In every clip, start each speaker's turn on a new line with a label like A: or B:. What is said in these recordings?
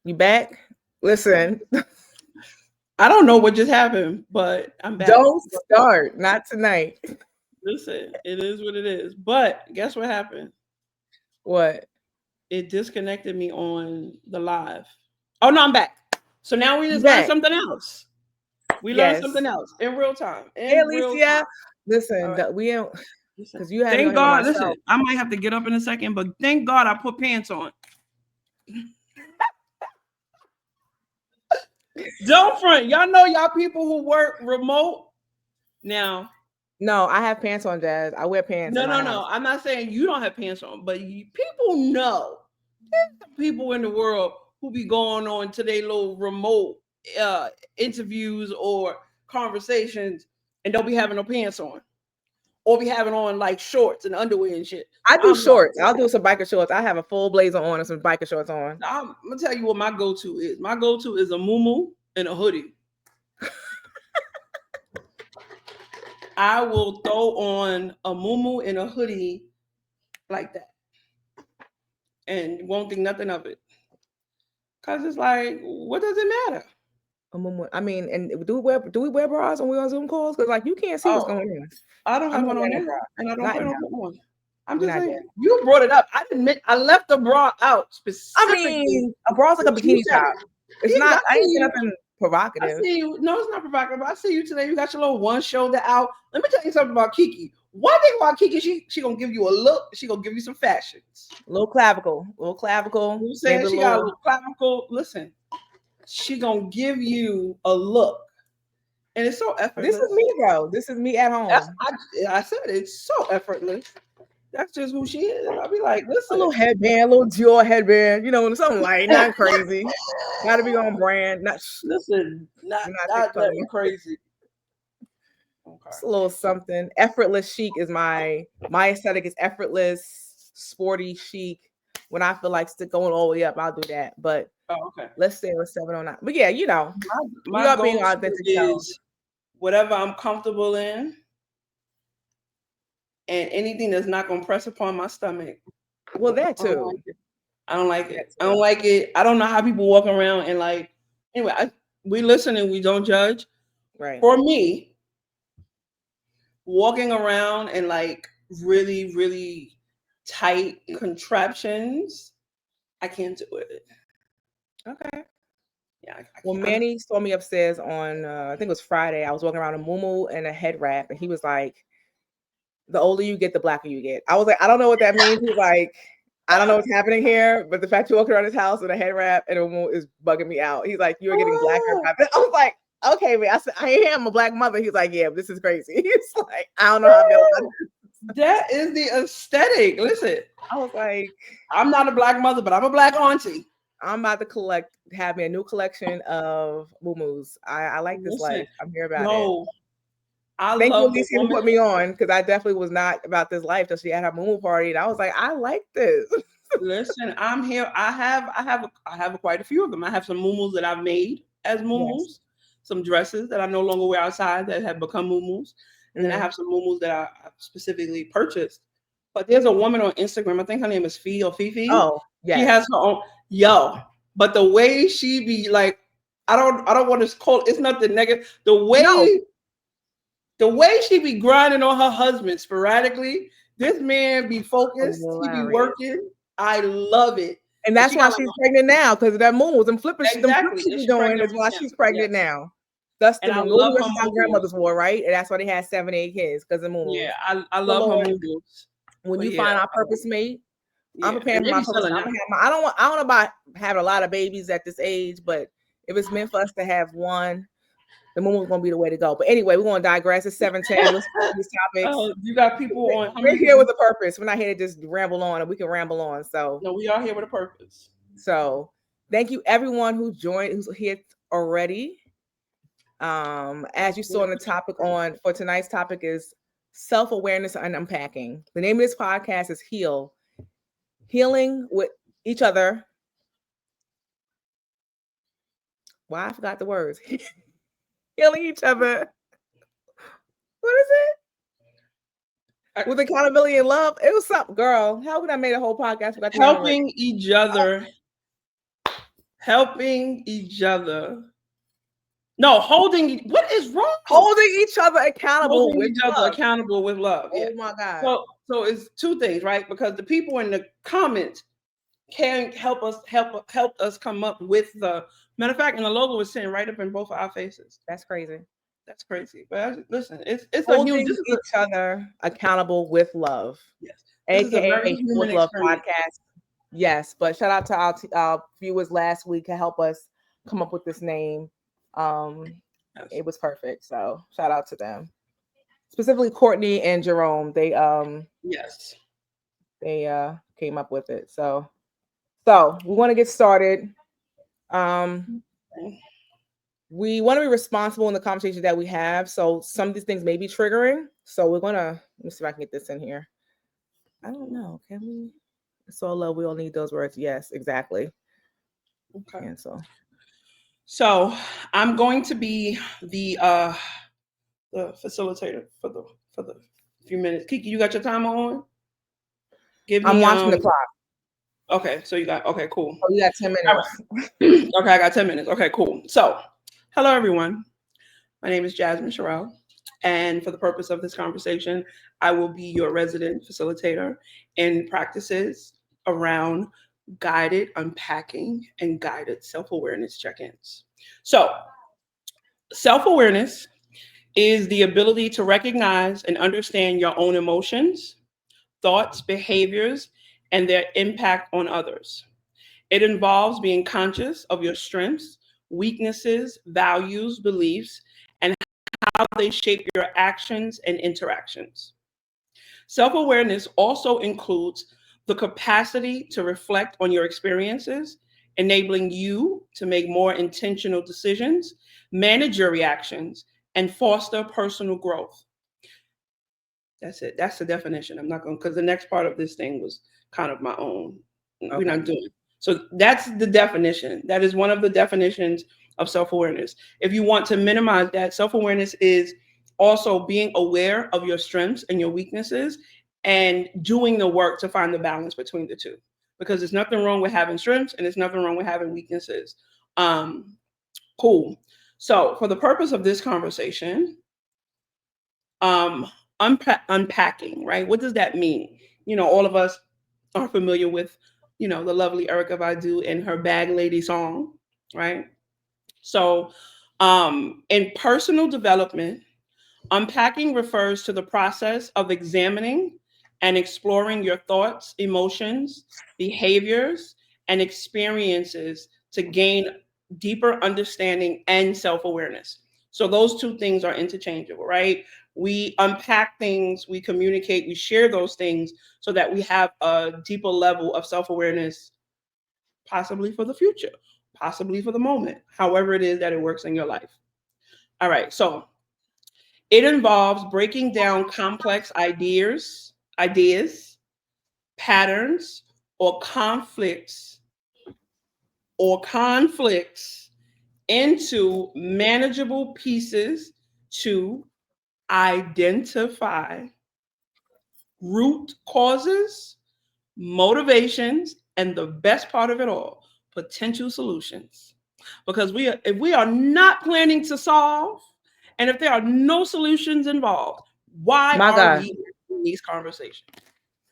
A: You back? Listen,
B: I don't know what just happened, but I'm back.
A: don't start. Not tonight.
B: Listen, it is what it is. But guess what happened?
A: What?
B: It disconnected me on the live. Oh no, I'm back. So now we
A: You
B: just learned
A: back?
B: something else. We learned
A: Yes.
B: something else in real time.
A: Hey,
B: In real
A: Alicia.
B: time. All
A: Listen,
B: right.
A: we don't
B: Listen.
A: because you had me on
B: Thank
A: here to
B: God. Listen,
A: myself.
B: I might have to get up in a second, but thank God I put pants on. Don't front. Y'all know y'all people who work remote now.
A: No, I have pants on, Jazz. I wear pants in
B: No,
A: my
B: no,
A: house.
B: no. I'm not saying you don't have pants on, but people know. There's some people in the world who be going on to their little remote uh, interviews or conversations and don't be having no pants on, or be having on like shorts and underwear and shit.
A: I do
B: I'm like,
A: shorts. I'll do some biker shorts. I have a full blazer on and some biker shorts on.
B: I'm gonna tell you what my go-to is. My go-to is a muumuu and a hoodie. I will throw on a muumuu and a hoodie like that, and won't think nothing of it. Cause it's like, what does it matter?
A: I mean, and do we wear bras when we on Zoom calls? Because like you can't see what's
B: Oh,
A: going on.
B: I don't
A: I'm
B: have
A: not
B: one on
A: wearing a
B: there,
A: bra.
B: and I don't
A: Not
B: plan on
A: now.
B: putting one. I'm
A: We're
B: just
A: not
B: saying.
A: there.
B: You brought it up. I admit I left the bra out
A: I
B: specifically.
A: mean, a bra's like a
B: But you
A: bikini
B: said
A: top.
B: it.
A: It's
B: Yeah,
A: not.
B: I
A: I
B: see
A: ain't saying
B: you.
A: nothing
B: I
A: provocative.
B: see you. No, it's not provocative. I see you today. You got your little one shoulder out. Let me tell you something about Kiki. One thing about Kiki, she gonna give you a look. She gonna give you some fashions.
A: Little clavicle,
B: You know what I'm
A: maybe
B: saying?
A: a
B: She got a
A: little.
B: little clavicle. Listen, she gonna give you a look, and it's so
A: This is
B: effortless.
A: me, bro. This is me at
B: That's
A: home.
B: I said it's so effortless. That's just who she is. I'll be like,
A: A
B: listen.
A: little headband, a little Dior headband. Something light, not crazy. Got to be on brand. Not.
B: Listen, not
A: We're not
B: not
A: TikToking.
B: nothing crazy. Okay.
A: It's a little something. Effortless chic is my aesthetic. Is effortless, sporty chic. When I feel like still going all the way up, I'll do that. But
B: Oh, okay.
A: let's say it was 709. But yeah, we
B: My
A: are being
B: go-to
A: authentic selves.
B: is whatever I'm comfortable in, and anything that's not gonna press upon my stomach.
A: Well, that
B: I don't like
A: too.
B: it. I don't like
A: That
B: it. I
A: too.
B: don't like it. I don't know how people walk around and like. Anyway, we listen and we don't judge.
A: Right.
B: For me, walking around and like really, really tight contraptions, I can't do it.
A: Okay.
B: Yeah, I
A: Well,
B: can't.
A: Manny saw me upstairs on I think it was Friday. I was walking around a muumuu and a head wrap, and he was like, "The older you get, the blacker you get." I was like, "I don't know what that means." He's like, "I don't know what's happening here, but the fact you're walking around his house with a head wrap and a muumuu is bugging me out." He's like, "You're getting blacker by this." I was like, "Okay, man." I said, "I am a black mother." He's like, "Yeah, but this is crazy." He's like, "I don't know how I feel about it."
B: That is the aesthetic. Listen,
A: I was like,
B: I'm not a black mother, but I'm a black auntie.
A: I'm about to have me a new collection of muumuus. I like this
B: Listen,
A: life. I'm here about it.
B: yo, I
A: Thank you,
B: love the
A: Alicia, who
B: woman.
A: put me on because I definitely was not about this life till she had her muumuu party, and I was like, I like this.
B: Listen, I'm here. I have quite a few of them. I have some muumuus that I've made as
A: Yes.
B: muumuus, some dresses that I no longer wear outside that have become muumuus, and then I
A: Mhm.
B: have some muumuus that I specifically purchased. But there's a woman on Instagram. I think her name is Fee or Fifi.
A: Oh,
B: She
A: yes.
B: has her own. Yo, but the way she be like, I don't want to call. It's nothing negative.
A: No.
B: The way she be grinding on her husband sporadically, this man be focused. He be
A: Hilarious.
B: working. I love it.
A: And
B: And
A: that's
B: she
A: why
B: got like
A: she's pregnant now because of that muumuus. Them flips
B: exactly,
A: she
B: and
A: be
B: she's
A: doing
B: pregnant
A: is
B: from
A: why
B: him.
A: she's pregnant
B: Yes,
A: now. Thus,
B: and I
A: the movie
B: love
A: was
B: her
A: my
B: movies.
A: grandmother's war, right? And that's why they had 7, 8 kids because of
B: Yeah,
A: muumuus.
B: I
A: So
B: love her
A: Lord,
B: movies.
A: when
B: But
A: you
B: yeah,
A: find our purpose mate, I'm
B: yeah,
A: preparing
B: and
A: for
B: they
A: my
B: be
A: purpose.
B: selling
A: I'm
B: out.
A: gonna have I don't know about having a lot of babies at this age, but if it's meant for us to have one, the moon gonna be the way to go. But anyway, we're gonna digress. It's 7:10. Let's get these topics.
B: You got people on. How
A: We're
B: many
A: here
B: people?
A: with a purpose. We're not here to just ramble on, and we can ramble on. So,
B: No, we are here with a purpose.
A: so thank you everyone who joined, who's here already. As you saw in the topic on for tonight's topic is self-awareness and unpacking. The name of this podcast is Heal, healing with each other. Why I forgot the words. Healing each other. What is it? With accountability and love. It was something, girl. How could I made a whole podcast? Forgot the name of it.
B: Helping each other helping each other. No, holding. What is wrong?
A: Holding each other accountable
B: Holding
A: with
B: each other
A: love.
B: accountable with love. Yeah.
A: Oh my God.
B: So it's two things, right? Because the people in the comments can help us come up with the matter of fact, and the logo is sitting right up in both of our faces.
A: That's crazy.
B: That's crazy. But listen, it's a huge.
A: Holding each other accountable with love,
B: Yes, this is a
A: aka
B: very
A: with
B: human
A: love
B: experience.
A: podcast. Yes, but shout out to our viewers last week to help us come up with this name. Um,
B: Yes.
A: it was perfect. So shout out to them, specifically Courtney and Jerome.
B: Yes.
A: They came up with it. So we want to get started. Um, we want to be responsible in the conversation that we have. So some of these things may be triggering. So we're gonna let me see if I can get this in here. I don't know. Can we? So love. We all need those words. Yes, exactly.
B: Okay.
A: Cancel.
B: So I'm going to be the facilitator for the few minutes. Kiki, you got your timer on? Give
A: I'm
B: me
A: watching the clock.
B: Okay, so you got okay, cool.
A: Oh, you got 10
B: All
A: minutes.
B: right. Okay, I got 10 minutes. Okay, cool. So, hello everyone. My name is Jasmine H.E.A.L, and for the purpose of this conversation, I will be your resident facilitator in practices around guided unpacking and guided self-awareness check-ins. So, self-awareness is the ability to recognize and understand your own emotions, thoughts, behaviors, and their impact on others. It involves being conscious of your strengths, weaknesses, values, beliefs, and how they shape your actions and interactions. Self awareness also includes the capacity to reflect on your experiences, enabling you to make more intentional decisions, manage your reactions, and foster personal growth. That's it. That's the definition. I'm not going because the next part of this thing was kind of my own. We're
A: Okay.
B: not doing. So that's the definition. That is one of the definitions of self-awareness. If you want to minimize that, self-awareness is also being aware of your strengths and your weaknesses and doing the work to find the balance between the two. Because there's nothing wrong with having strengths and there's nothing wrong with having weaknesses. Um, cool. So for the purpose of this conversation, um, unpacking, right? What does that mean? All of us are familiar with, the lovely Erica Badu and her Bag Lady song, right? So, in personal development, unpacking refers to the process of examining and exploring your thoughts, emotions, behaviors, and experiences to gain deeper understanding and self awareness. So, those two things are interchangeable, right? We unpack things, we communicate, we share those things so that we have a deeper level of self awareness, possibly for the future, possibly for the moment, however it is that it works in your life. All right. So, it involves breaking down complex ideas, patterns, or conflicts into manageable pieces to identify root causes, motivations, and the best part of it all, potential solutions. Because if we are not planning to solve, and if there are no solutions involved, why
A: My
B: are
A: God.
B: we in these conversations? Because,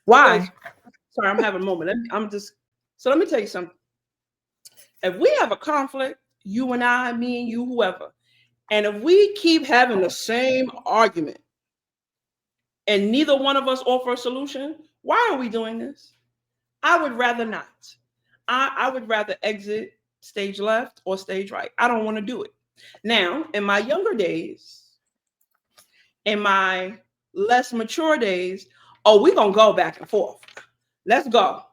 A: Why?
B: sorry, I'm having a moment. So let me tell you something. If we have a conflict, you and I, me and you, whoever, and if we keep having the same argument and neither one of us offer a solution, why are we doing this? I would rather not. I would rather exit stage left or stage right. I don't want to do it. Now, in my younger days, in my less mature days, oh, we're gonna go back and forth. Let's go.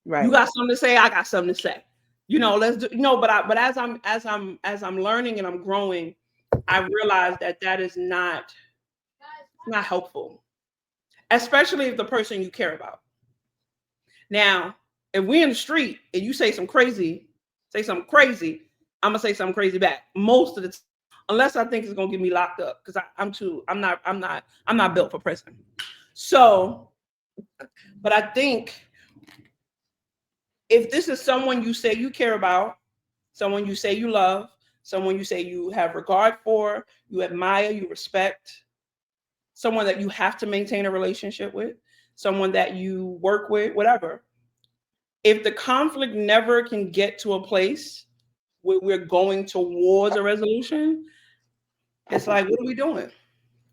B: You
A: Right.
B: got something to say, I got something to say. Let's do but as I'm learning and I'm growing, I realize that is not helpful, especially if the person you care about. Now, if we're in the street and you say something crazy, I'm gonna say something crazy back most of the time, unless I think it's gonna get me locked up because I'm not built for prison. So, but I think if this is someone you say you care about someone you say you love, someone you say you have regard for, you admire, you respect, someone that you have to maintain a relationship with, someone that you work with, whatever. If the conflict never can get to a place where we're going towards a resolution, it's like, what are we doing?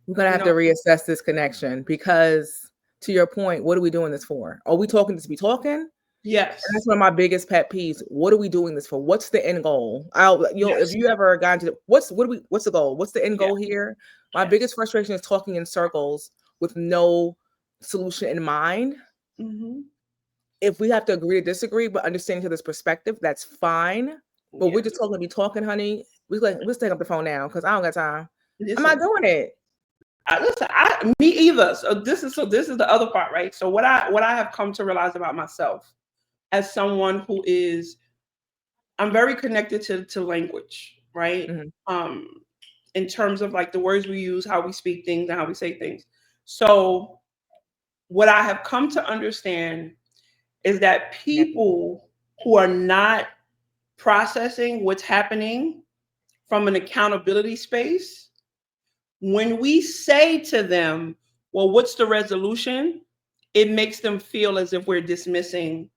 A: We're gonna
B: You
A: have to
B: know?
A: reassess this connection because, to your point, what are we doing this for? Are we talking to be talking? And that's
B: Yes.
A: one of my biggest pet peeves. What are we doing this for? What's the end goal? If
B: Yes.
A: you ever got into what's the goal? What's the end
B: Yes.
A: goal here? My
B: Yes.
A: biggest frustration is talking in circles with no solution in mind.
B: Mm-hmm.
A: If we have to agree to disagree, but understanding to this perspective, that's fine. But we're
B: Yeah.
A: just talking to be talking, honey. Let's take up the phone now because I don't got time. I'm not
B: Listen,
A: doing it.
B: me either. So this is the other part, right? So what I have come to realize about myself as someone who is, I'm very connected to language, right?
A: Mhm.
B: Um, in terms of like the words we use, how we speak things, and how we say things. So what I have come to understand is that
A: Yeah.
B: people who are not processing what's happening from an accountability space, when we say to them, well, what's the resolution? It makes them feel as if we're dismissing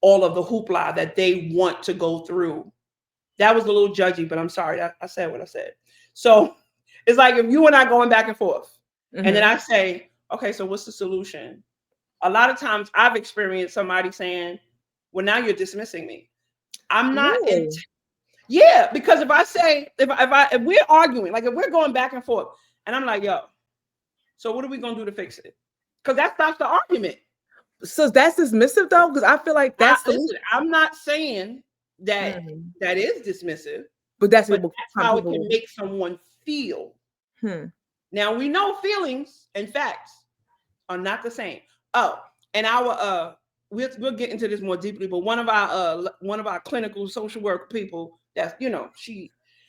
B: all of the hoopla that they want to go through. That was a little judgy, but I'm sorry. I said what I said. So it's like if you and I going back and forth, and then
A: Mhm.
B: I say, okay, so what's the solution? A lot of times I've experienced somebody saying, well, now you're dismissing me. I'm not in.
A: Really?
B: Yeah, because if I say, if we're arguing, like if we're going back and forth, and I'm like, yo, so what are we gonna do to fix it? Because that stops the argument.
A: So that's dismissive though, because I feel like that's the
B: Listen, I'm not saying that
A: Mhm.
B: that is dismissive,
A: But that's
B: but
A: people.
B: that's
A: Some
B: how it can
A: people.
B: make someone feel.
A: Hmm.
B: Now we know feelings and facts are not the same. Oh, and our we'll get into this more deeply, but one of our clinical social work people, that's,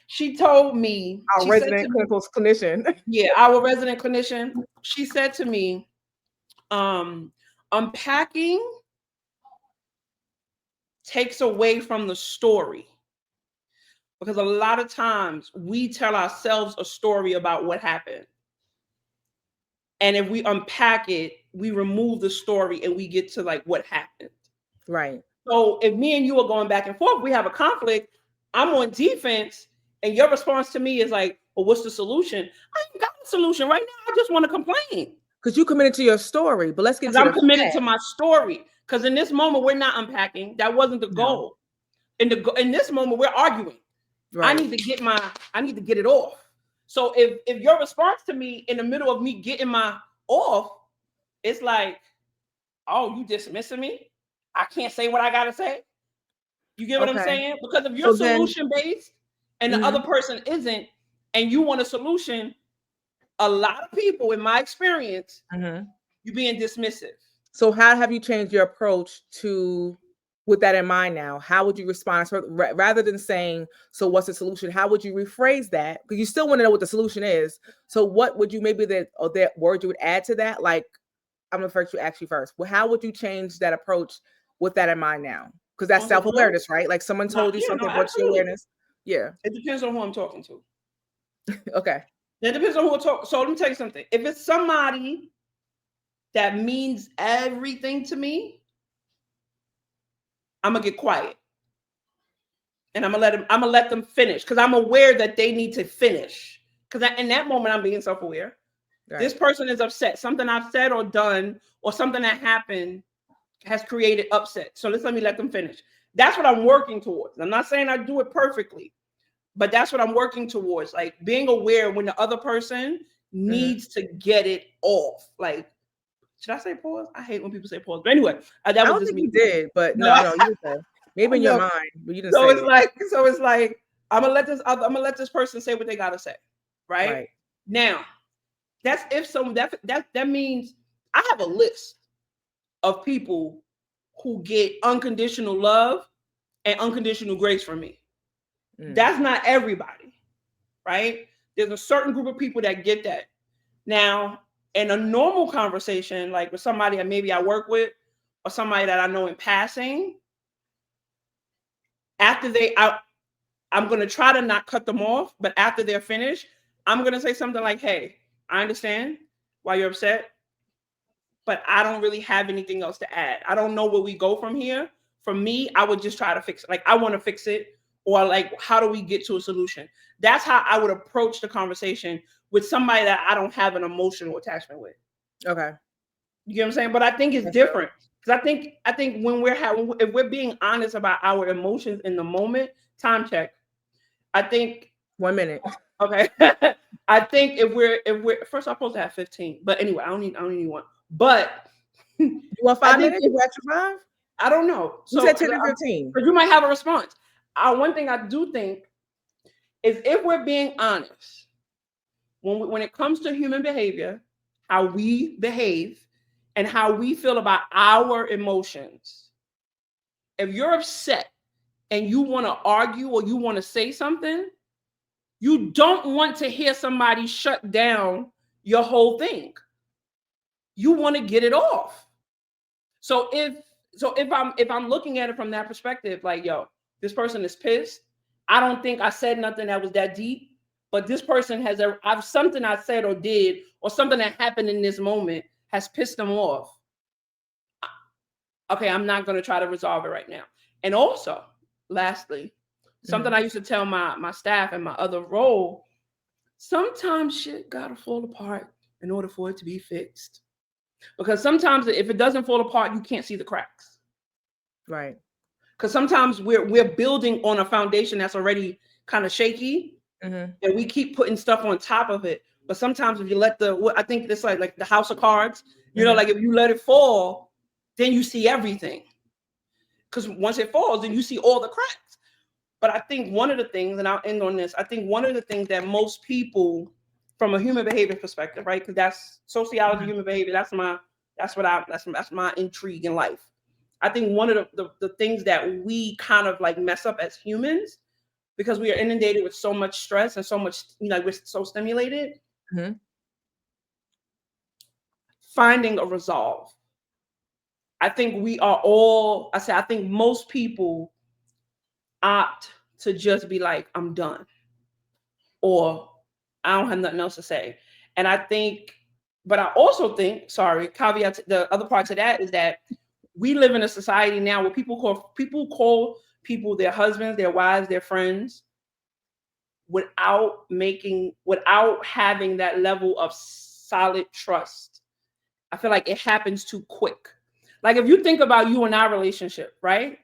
B: she told me,
A: Our
B: she said
A: resident
B: to me,
A: clinical clinician.
B: yeah, our resident clinician, she said to me, um, unpacking takes away from the story, because a lot of times we tell ourselves a story about what happened. And if we unpack it, we remove the story and we get to like what happened.
A: Right.
B: So if me and you are going back and forth, we have a conflict, I'm on defense, and your response to me is like, well, what's the solution? I ain't got a solution right now. I just want to complain
A: Because you committed to your story, but let's get
B: because
A: to
B: I'm
A: the
B: committed
A: fact.
B: to my story. Because in this moment, we're not unpacking. That wasn't the
A: No.
B: goal. In this moment, we're arguing. I
A: Right.
B: need to get it off. So if your response to me in the middle of me getting my off, it's like, oh, you dismissing me? I can't say what I gotta say. You get what I'm
A: Okay.
B: saying? Because if you're
A: So then.
B: solution based and the other
A: Mhm.
B: person isn't, and you want a solution, a lot of people, in my experience,
A: Mhm.
B: you being dismissive.
A: So how have you changed your approach to with that in mind now? How would you respond? So rather than saying, so what's the solution? How would you rephrase that? Because you still want to know what the solution is. So what would you maybe that word you would add to that? Like, I'm gonna first ask you first. Well, how would you change that approach with that in mind now? Because that's
B: On some real,
A: self-awareness, right? Like someone
B: not,
A: told you
B: yeah, no,
A: something, what's your
B: absolutely.
A: awareness? Yeah.
B: It depends on who I'm talking to.
A: Okay.
B: It depends on who I'm talking. So let me tell you something. If it's somebody that means everything to me, I'm gonna get quiet and I'm gonna let them finish because I'm aware that they need to finish. Because in that moment, I'm being self-aware. This
A: Right.
B: person is upset. Something I've said or done, or something that happened, has created upset. So let me let them finish. That's what I'm working towards. I'm not saying I do it perfectly, but that's what I'm working towards. Like being aware when the other person
A: Mhm.
B: needs to get it off. Like, should I say pause? I hate when people say pause. But anyway, that
A: I
B: was
A: don't
B: just
A: think
B: me.
A: you did, but
B: No,
A: no, you did say. Maybe in your
B: no.
A: mind, but you didn't
B: So
A: say
B: it's
A: it.
B: like, I'm gonna let this person say what they gotta say. Right
A: Right.
B: now, that's if some that means I have a list of people who get unconditional love and unconditional grace from me.
A: Mm.
B: That's not everybody, right? There's a certain group of people that get that. Now, in a normal conversation, like with somebody that maybe I work with or somebody that I know in passing, after I'm going to try to not cut them off, but after they're finished, I'm going to say something like, hey, I understand why you're upset, but I don't really have anything else to add. I don't know where we go from here. For me, I would just try to fix it. Like, I want to fix it, or like, how do we get to a solution? That's how I would approach the conversation with somebody that I don't have an emotional attachment with.
A: Okay.
B: You get what I'm saying? But I think it's different, because I think when if we're being honest about our emotions in the moment, time check. I think
A: 1 minute.
B: Okay. I think if we're first, I'm supposed to have 15, but anyway, I don't need one. But
A: you want 5 minutes? You extra 5?
B: I don't know.
A: You said 10 to 15.
B: Because you might have a response. One thing I do think is, if we're being honest, when it comes to human behavior, how we behave and how we feel about our emotions, if you're upset and you want to argue or you want to say something, you don't want to hear somebody shut down your whole thing. You want to get it off. So if I'm looking at it from that perspective, like, yo, this person is pissed. I don't think I said nothing that was that deep, but this person I've something I said or did, or something that happened in this moment has pissed them off. Okay, I'm not going to try to resolve it right now. And also, lastly, something I used to tell my staff in my other role, sometimes shit gotta fall apart in order for it to be fixed. Because sometimes if it doesn't fall apart, you can't see the cracks.
A: Right.
B: Because sometimes we're building on a foundation that's already kind of shaky, and we keep putting stuff on top of it. But sometimes if you let I think it's like the house of cards, you know, like if you let it fall, then you see everything. Because once it falls, then you see all the cracks. But I think one of the things, and I'll end on this, I think one of the things that most people, from a human behavior perspective, right? Because that's sociology, human behavior. That's my intrigue in life. I think one of the things that we kind of like mess up as humans, because we are inundated with so much stress and so much, we're so stimulated. Finding a resolve. I think we are all. I think most people opt to just be like, I'm done, or I don't have nothing else to say. And I think, but I also think, caveat, the other part to that is that we live in a society now where people call people their husbands, their wives, their friends, without having that level of solid trust. I feel like it happens too quick. Like, if you think about you and our relationship, right?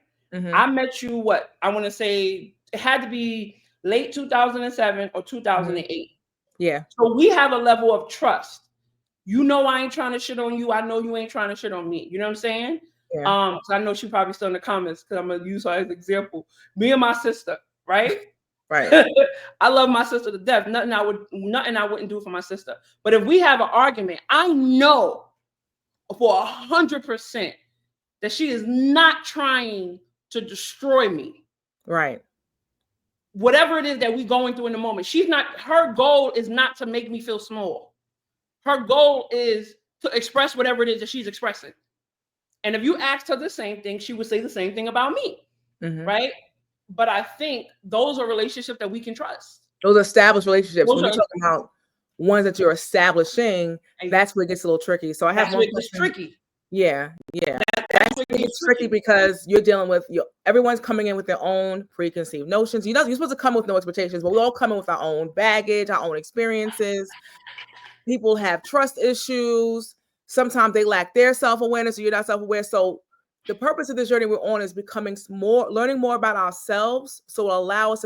B: I met you, I want to say it had to be late 2007 or 2008.
A: Yeah.
B: So we have a level of trust. You know, I ain't trying to shit on you. I know you ain't trying to shit on me. You know what I'm saying?
A: Yeah.
B: So I know she probably still in the comments, because I'm going to use her as an example. Me and my sister, right?
A: Right.
B: I love my sister to death. Nothing I wouldn't do for my sister. But if we have an argument, I know for 100% that she is not trying to destroy me.
A: Right.
B: Whatever it is that we're going through in the moment, her goal is not to make me feel small. Her goal is to express whatever it is that she's expressing. And if you asked her the same thing, she would say the same thing about me. Right? But I think those are relationships that we can trust.
A: Those established relationships. When you're talking about ones that you're establishing, that's where it gets a little tricky. So I have one question.
B: Tricky.
A: Yeah. That's where it gets tricky, because you're dealing with everyone's coming in with their own preconceived notions. You're supposed to come with no expectations, but we all come in with our own baggage, our own experiences. People have trust issues. Sometimes they lack their self-awareness, or you're not self-aware. So the purpose of this journey we're on is learning more about ourselves, so it'll allow us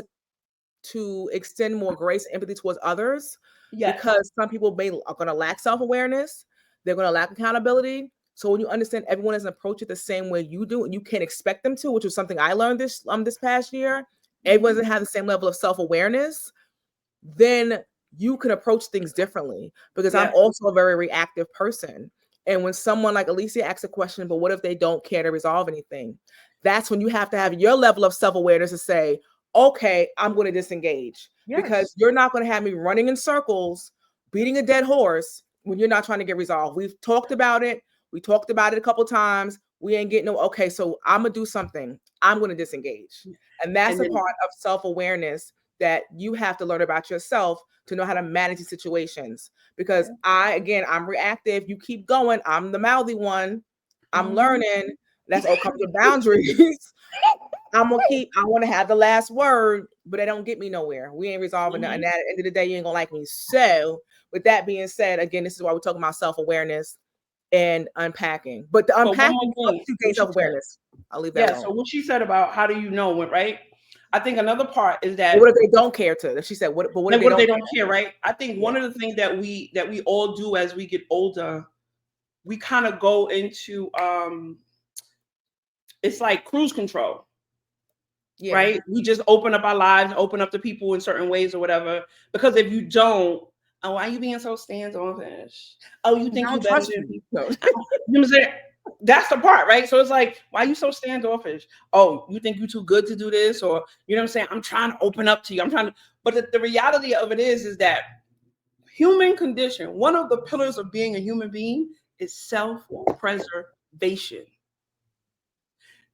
A: to extend more grace and empathy towards others. Yes. Because some people are going to lack self-awareness. They're going to lack accountability. So when you understand everyone doesn't approach it the same way you do, and you can't expect them to, which was something I learned this past year, everyone doesn't have the same level of self-awareness, then you can approach things differently. Because I'm also a very reactive person. And when someone like Alicia asks a question, but what if they don't care to resolve anything? That's when you have to have your level of self-awareness to say, okay, I'm going to disengage. Yes. Because you're not going to have me running in circles, beating a dead horse when you're not trying to get resolved. We've talked about it. We talked about it a couple of times. We ain't getting no, okay, so I'm going to do something. I'm going to disengage. And that's
B: And
A: a
B: then,
A: part of self-awareness that you have to learn about yourself to know how to manage these situations. Because I'm reactive. You keep going. I'm the mouthy one. I'm learning. That's all comes with boundaries. I want to have the last word, but they don't get me nowhere. We ain't resolving that. And at the end of the day, you ain't gonna like me. So, with that being said, again, this is why we're talking about self-awareness and unpacking. But the
B: so one
A: unpacking
B: more thing,
A: to gain
B: what she said.
A: self-awareness. I'll leave that
B: Yeah.
A: alone.
B: So what she said about how do you know when, right? I think another part is that,
A: But what if they don't care to? She said, what? But what if
B: like,
A: they
B: what if
A: don't?
B: they don't care, right? I think one of the things that we all do as we get older, we kind of go into it's like cruise control.
A: Yeah.
B: Right? We just open up our lives, open up to people in certain ways or whatever. Because if you don't, oh, why are you being so standoffish? Oh, you
A: I
B: think you
A: don't
B: better
A: trust
B: than
A: you.
B: people?
A: No.
B: You know what I'm saying? That's the part, right? So it's like, why are you so standoffish? Oh, you think you're too good to do this? Or, you know what I'm saying? I'm trying to open up to you. I'm trying to, but the reality of it is that human condition, one of the pillars of being a human being is self-preservation.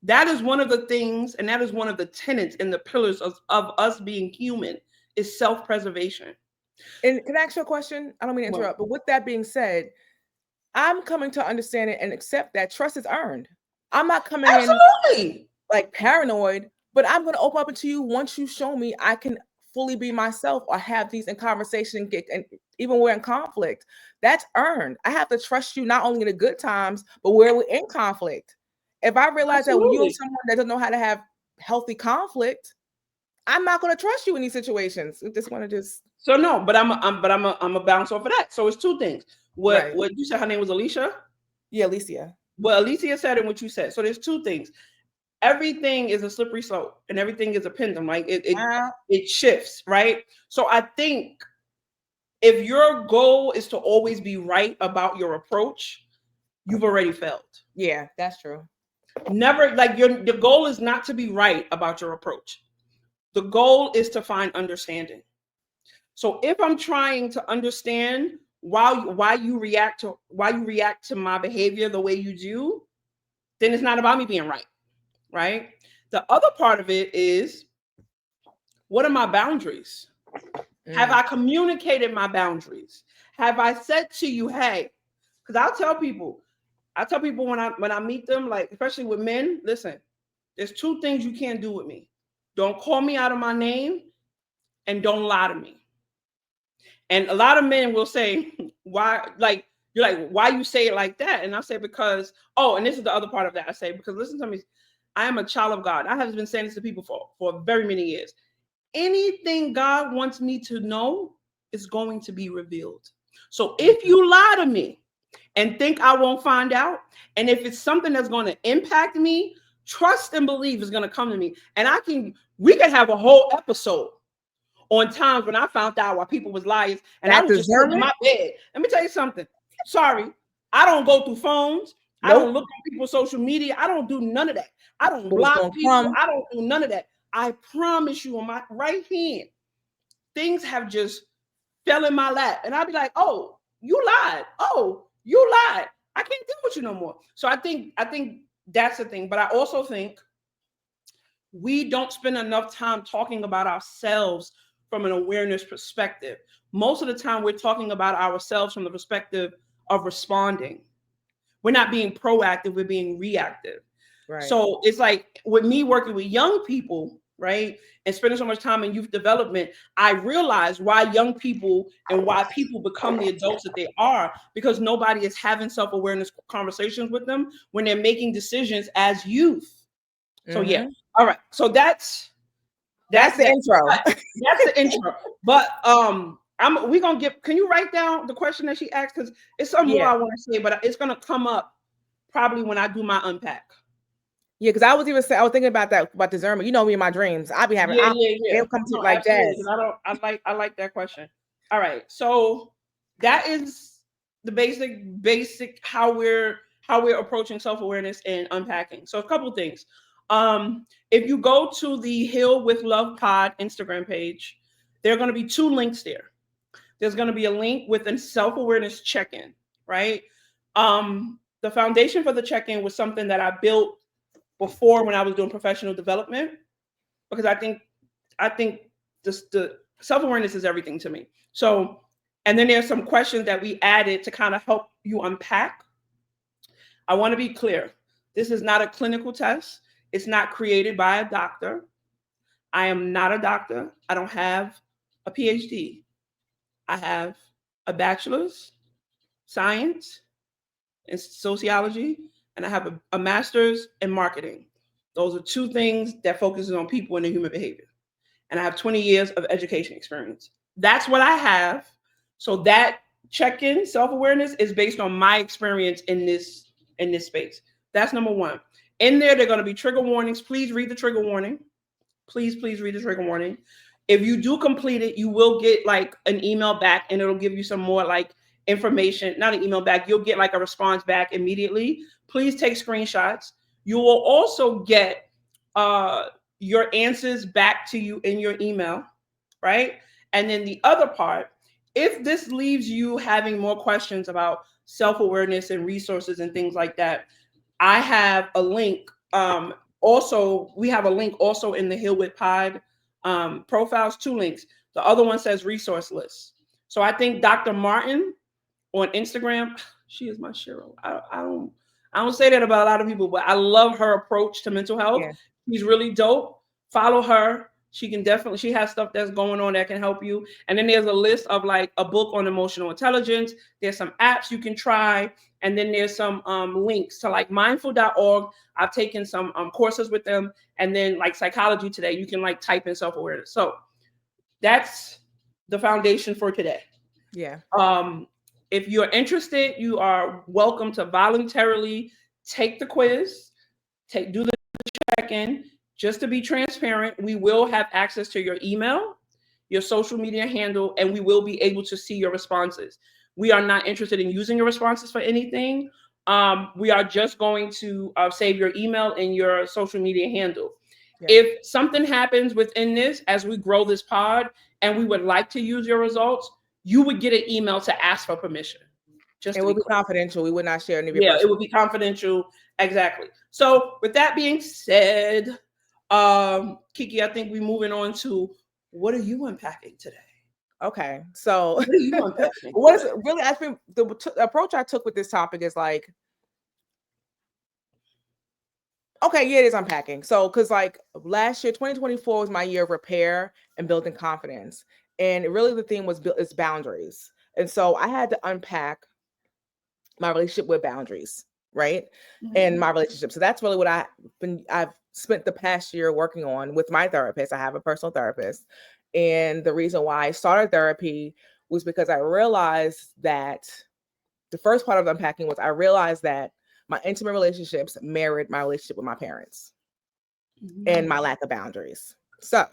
B: That is one of the things, and that is one of the tenets and the pillars of us being human is self-preservation.
A: And can I ask you a question? I don't mean to
B: Well,
A: interrupt, but with that being said, I'm coming to understand it and accept that trust is earned. I'm not coming in
B: absolutely.
A: like paranoid, but I'm going to open up to you once you show me I can fully be myself or have these in conversation and even we're in conflict. That's earned. I have to trust you not only in the good times, but where we're in conflict. If I realize that you're
B: Absolutely.
A: someone that doesn't know how to have healthy conflict, I'm not going to trust you in these situations. I just want to just
B: So no, but I'm a bounce off of that. So it's two things. What
A: right.
B: what you said her name was Alicia?
A: Yeah, Alicia.
B: What Alicia said and what you said. So there's two things. Everything is a slippery slope and everything is a pendulum. Like it shifts, right? So I think if your goal is to always be right about your approach, you've already failed.
A: Yeah, that's true.
B: Never, like, the goal is not to be right about your approach. The goal is to find understanding. So if I'm trying to understand why you react to my behavior the way you do, then it's not about me being right, right? The other part of it is, what are my boundaries? Have I communicated my boundaries? Have I said to you, hey, because I tell people when I meet them, like especially with men, listen, there's two things you can't do with me. Don't call me out of my name and don't lie to me. And a lot of men will say, why, like, you're like, why you say it like that? And I say, because, oh, and this is the other part of that. I say, because listen to me, I am a child of God. I have been saying this to people for very many years. Anything God wants me to know is going to be revealed. So if you lie to me and think I won't find out, and if it's something that's going to impact me, trust and believe is going to come to me. And we can have a whole episode on times when I found out why people was liars, and I
A: That
B: was just sitting in
A: discernment?
B: my bed. Let me tell you something. Sorry, I don't go through phones. I don't
A: Nope.
B: look on people's social media. I don't do none of that. I don't
A: But it's
B: block
A: gonna
B: people.
A: come.
B: I don't do none of that. I promise you, on my right hand, things have just fell in my lap, and I'd be like, "Oh, you lied. Oh, you lied. I can't deal with you no more." So I think that's the thing. But I also think we don't spend enough time talking about ourselves from an awareness perspective. Most of the time, we're talking about ourselves from the perspective of responding. We're not being proactive, we're being reactive.
A: Right.
B: So it's like with me working with young people, right, and spending so much time in youth development, I realize why young people and why people become the adults that they are, because nobody is having self awareness conversations with them when they're making decisions as youth. So yeah.
A: Mm-hmm.
B: All right. So that's
A: That's
B: that's
A: the
B: that.
A: intro.
B: But that's the intro. But we're gonna get, can you write down the question that she asked? Because it's some more
A: Yeah.
B: I want to say, but it's gonna come up probably when I do my unpack.
A: Yeah, because I was thinking about that about discernment. You know me in my dreams. I be having
B: Yeah, yeah, yeah.
A: it'll come to
B: No,
A: like
B: absolutely.
A: jazz.
B: Because I like that question. All right. So that is the basic how we're approaching self-awareness and unpacking. So a couple things. If you go to the Heal with Love Pod Instagram page, there are going to be two links there. There's going to be a link with a self-awareness check-in, right? The foundation for the check-in was something that I built before when I was doing professional development, because I think the self-awareness is everything to me. So, and then there's some questions that we added to kind of help you unpack. I want to be clear. This is not a clinical test. It's not created by a doctor. I am not a doctor. I don't have a PhD. I have a bachelor's science in sociology, and I have a master's in marketing. Those are two things that focuses on people and their human behavior. And I have 20 years of education experience. That's what I have. So that check-in self-awareness is based on my experience in this space. That's number one. In there, they're going to be trigger warnings. Please read the trigger warning. Please read the trigger warning. If you do complete it, you will get like an email back, and it'll give you some more like information. Not an email back, you'll get like a response back immediately. Please take screenshots. You will also get uh your answers back to you in your email, right? And then the other part, if this leaves you having more questions about self-awareness and resources and things like that, I have a link. Also, we have a link also in the Heal with Pod profiles, two links. The other one says resource list. So I think Dr. Martin on Instagram, she is my Cheryl. I don't say that about a lot of people, but I love her approach to mental health.
A: Yeah.
B: She's really dope. Follow her. She has stuff that's going on that can help you. And then there's a list of like a book on emotional intelligence. There's some apps you can try. And then there's some links to like mindful.org. I've taken some courses with them. And then like Psychology Today, you can like type in self-awareness. So that's the foundation for today.
A: Yeah.
B: If you're interested, you are welcome to voluntarily take the quiz, do the check-in. Just to be transparent, we will have access to your email, your social media handle, and we will be able to see your responses. We are not interested in using your responses for anything. We are just going to save your email and your social media handle.
A: Yeah.
B: If something happens within this as we grow this pod and we would like to use your results, you would get an email to ask for permission. Just
A: It
B: to
A: will
B: be
A: be
B: clear.
A: confidential. We would not share any of your
B: Yeah, it
A: personal.
B: would be confidential. Exactly. So with that being said, Kiki, I think we're moving on to what are you unpacking today?
A: Okay. So
B: What are you unpacking
A: what is
B: today?
A: really, I think the approach I took with this topic is like, okay, yeah, it is unpacking. So, because like last year, 2024 was my year of repair and building confidence. And really the theme was is boundaries. And so I had to unpack my relationship with boundaries, right? And my relationship. So that's really what I've spent the past year working on with my therapist. I have a personal therapist. And the reason why I started therapy was because I realized that the first part of unpacking was I realized that my intimate relationships mirrored my relationship with my parents and my lack of boundaries. So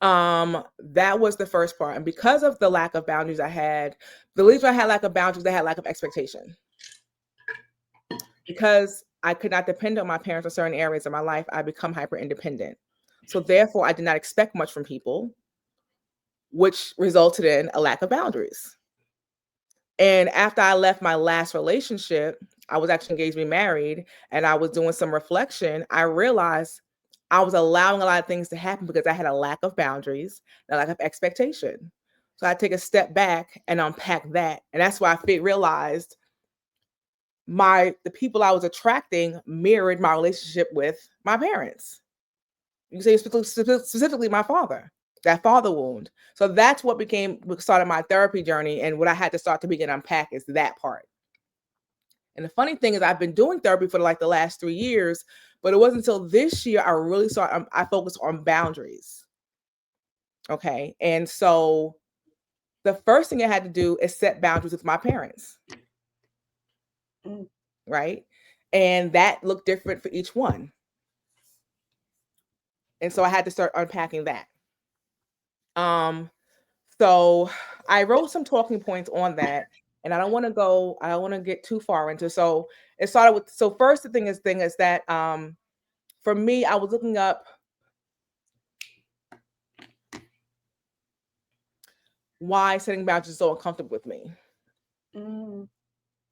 A: that was the first part. And because of the lack of boundaries I had, the reason I had lack of boundaries, I had lack of expectation. Because I could not depend on my parents in certain areas of my life, I become hyper independent. So therefore I did not expect much from people, which resulted in a lack of boundaries. And after I left my last relationship, I was actually engaged to be married, and I was doing some reflection. I realized I was allowing a lot of things to happen because I had a lack of boundaries, a lack of expectation. So I take a step back and unpack that. And that's why I realized the people I was attracting mirrored my relationship with my parents. You say specifically my father, that father wound. So that's what started my therapy journey, and what I had to start to begin unpack is that part. And the funny thing is, I've been doing therapy for like the last 3 years, but it wasn't until this year I really started. I focused on boundaries. Okay, and so the first thing I had to do is set boundaries with my parents, right? And that looked different for each one. And so I had to start unpacking that. So I wrote some talking points on that, and I don't want to get too far into. So it started with, so first the thing is that for me, I was looking up why setting boundaries is so uncomfortable with me.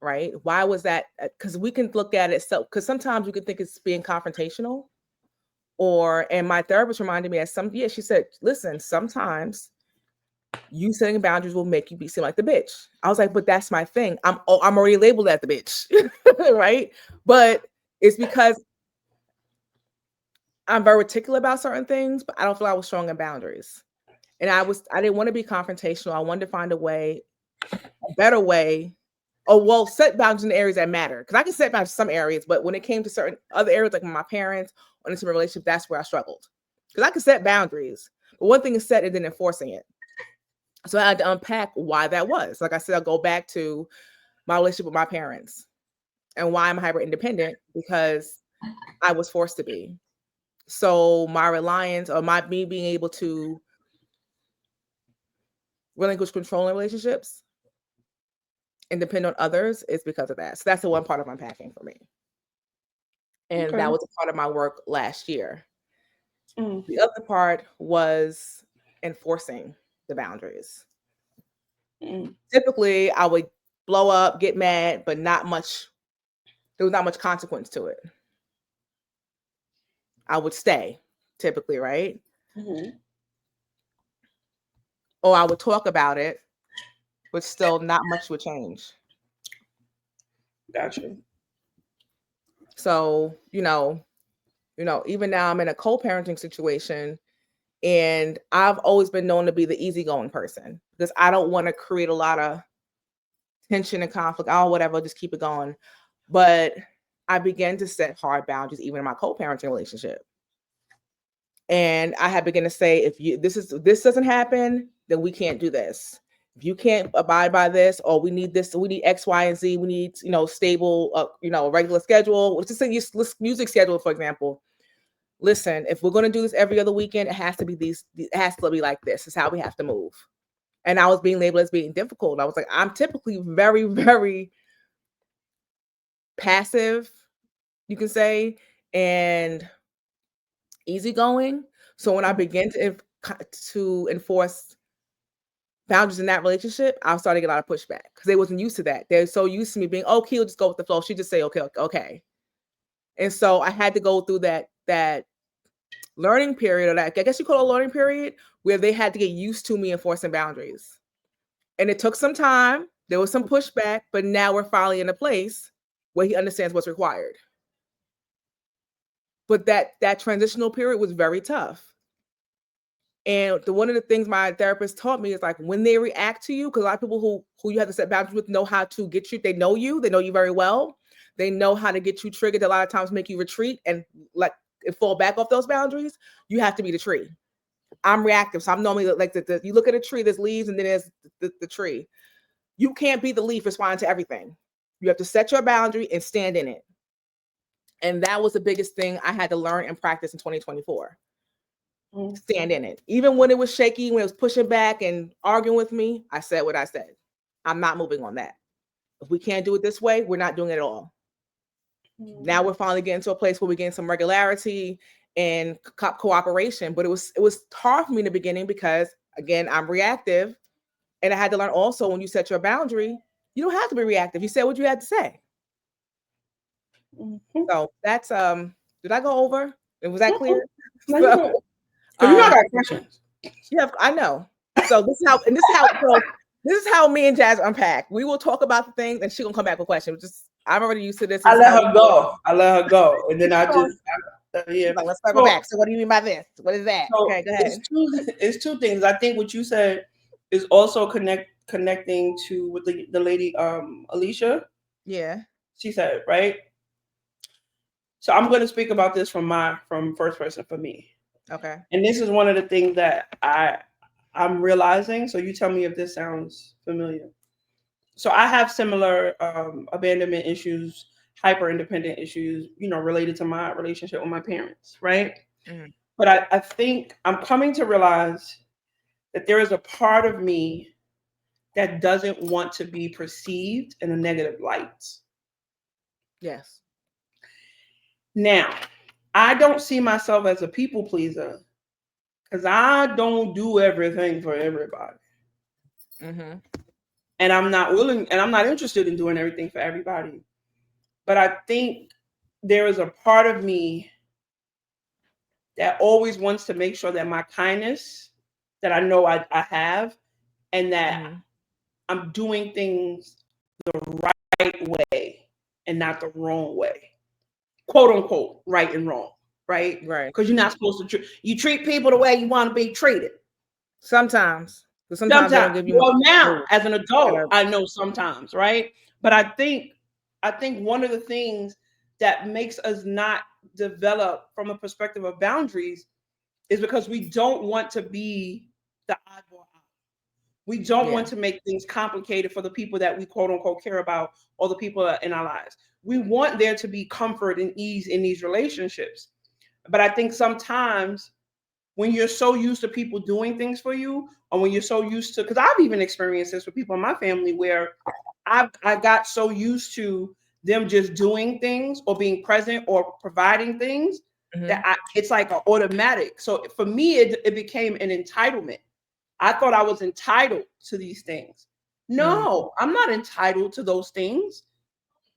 A: right? Why was that? Because we can look at it, so because sometimes we can think it's being confrontational, or and my therapist reminded me she said, listen, sometimes you setting boundaries will make you seem like the bitch. I was like, but that's my thing. I'm already labeled as the bitch, right? But it's because I'm very particular about certain things, but I don't feel I was strong in boundaries. And I didn't want to be confrontational. I wanted to find a better way. Oh, well, set boundaries in the areas that matter. Because I can set boundaries in some areas, but when it came to certain other areas, like my parents or into a relationship, that's where I struggled. Because I can set boundaries, but one thing is set and then enforcing it. So I had to unpack why that was. Like I said, I'll go back to my relationship with my parents and why I'm hyper independent, because I was forced to be. So my reliance, or me being able to relinquish control in relationships and depend on others, is because of that. So that's the one part of unpacking for me. And
B: Okay.
A: that was a part of my work last year.
B: Mm.
A: The other part was enforcing the boundaries.
B: Mm.
A: Typically, I would blow up, get mad, but there was not much consequence to it. I would stay, typically, right?
B: Mm-hmm.
A: Or I would talk about it, but still not much would change.
B: Gotcha.
A: So, even now I'm in a co-parenting situation, and I've always been known to be the easygoing person because I don't want to create a lot of tension and conflict. Oh, whatever, just keep it going. But I began to set hard boundaries even in my co-parenting relationship. And I had begun to say, if this doesn't happen, then we can't do this. If you can't abide by this, or we need this, we need X, Y, and Z. We need stable, regular schedule. Let's just say music schedule, for example. Listen, if we're going to do this every other weekend, it has to be It has to be like this. It's how we have to move. And I was being labeled as being difficult. I was like, I'm typically very, very passive, you can say, and easygoing. So when I began to enforce boundaries in that relationship, I started to get a lot of pushback because they wasn't used to that. They're so used to me being, oh, Keel, just go with the flow. She just say, okay, okay, okay. And so I had to go through that learning period, or that, I guess you call it a learning period, where they had to get used to me enforcing boundaries. And it took some time. There was some pushback, but now we're finally in a place where he understands what's required. But that transitional period was very tough. And one of the things my therapist taught me is, like, when they react to you, because a lot of people who you have to set boundaries with know how to get you. They know you very well. They know how to get you triggered. A lot of times make you retreat and like fall back off those boundaries. You have to be the tree. I'm reactive, so I'm normally like you look at a tree. There's leaves, and then there's the tree. You can't be the leaf responding to everything. You have to set your boundary and stand in it. And that was the biggest thing I had to learn and practice in 2024. Stand in it. Even when it was shaky, when it was pushing back and arguing with me, I said what I said. I'm not moving on that. If we can't do it this way, we're not doing it at all. Now we're finally getting to a place where we're getting some regularity and cooperation. But it was hard for me in the beginning because, again, I'm reactive. And I had to learn also, when you set your boundary, you don't have to be reactive. You said what you had to say.
B: Mm-hmm.
A: So that's did I go over? Was that clear?
B: No, you
A: So
B: don't. So you know I got questions.
A: yeah, I know. So this is how me and Jazz unpack. We will talk about the things, and she gonna come back with questions. I'm already used to this. This
B: I
A: is
B: let
A: how we
B: her
A: do it.
B: go. I let her go, and then I just yeah.
A: She's like, let's circle
B: So,
A: back. So what do you mean by this? What is that?
B: so
A: Okay, go ahead.
B: it's two things. I think what you said is also connecting to what the lady Alicia,
A: Yeah.
B: she said, right? So I'm going to speak about this from first person for me.
A: Okay.
B: And this is one of the things that I'm realizing. So you tell me if this sounds familiar. So I have similar abandonment issues, hyper independent issues, related to my relationship with my parents, right?
A: Mhm.
B: But I think I'm coming to realize that there is a part of me that doesn't want to be perceived in a negative light.
A: Yes.
B: Now, I don't see myself as a people pleaser because I don't do everything for everybody.
A: Mm-hmm.
B: And I'm not willing and I'm not interested in doing everything for everybody. But I think there is a part of me that always wants to make sure that my kindness that I know I have, and that I'm doing things the right way and not the wrong way. Quote unquote, right and wrong, right?
A: Right.
B: Because you're not supposed to you treat people the way you want to be treated.
A: Sometimes. But sometimes they don't
B: Sometimes,
A: give you
B: well, now
A: more.
B: as an adult,
A: Gotta-
B: I know sometimes, right? But I think one of the things that makes us not develop from a perspective of boundaries is because we don't want to be the oddball out. We don't
A: Yeah.
B: want to make things complicated for the people that we quote unquote care about, or the people in our lives. We want there to be comfort and ease in these relationships. But I think sometimes when you're so used to people doing things for you, or when you're so used to, because I've even experienced this with people in my family where I got so used to them just doing things or being present or providing things that it's like an automatic. So for me, it became an entitlement. I thought I was entitled to these things. No, I'm not entitled to those things.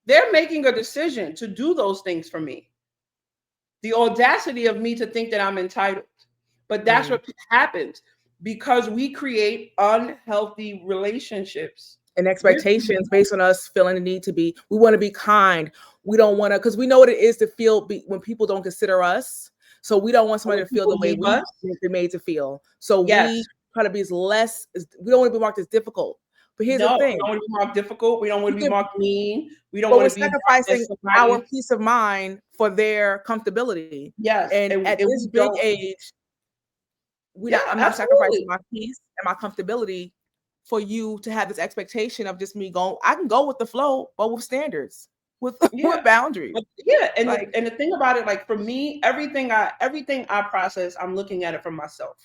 B: They're making a decision to do those things for me. The audacity of me to think that I'm entitled. But that's what happens because we create unhealthy relationships.
A: And expectations based on us feeling the need to be, we want to be kind. We don't want to, because we know what it is to feel when people don't consider us. So we don't want somebody to feel the way we are made to feel. So we try to be we don't want to be marked as difficult. But here's the thing.
B: We don't want to be marked difficult. We don't want to be marked mean. We don't
A: But
B: want
A: we're
B: to be
A: sacrificing our peace of mind for their comfortability.
B: Yes.
A: And at this big age, I'm not sacrificing my peace and my comfortability for you to have this expectation of just me going. I can go with the flow, but with standards, with boundaries.
B: But and the thing about it, like for me, everything I process, I'm looking at it from myself,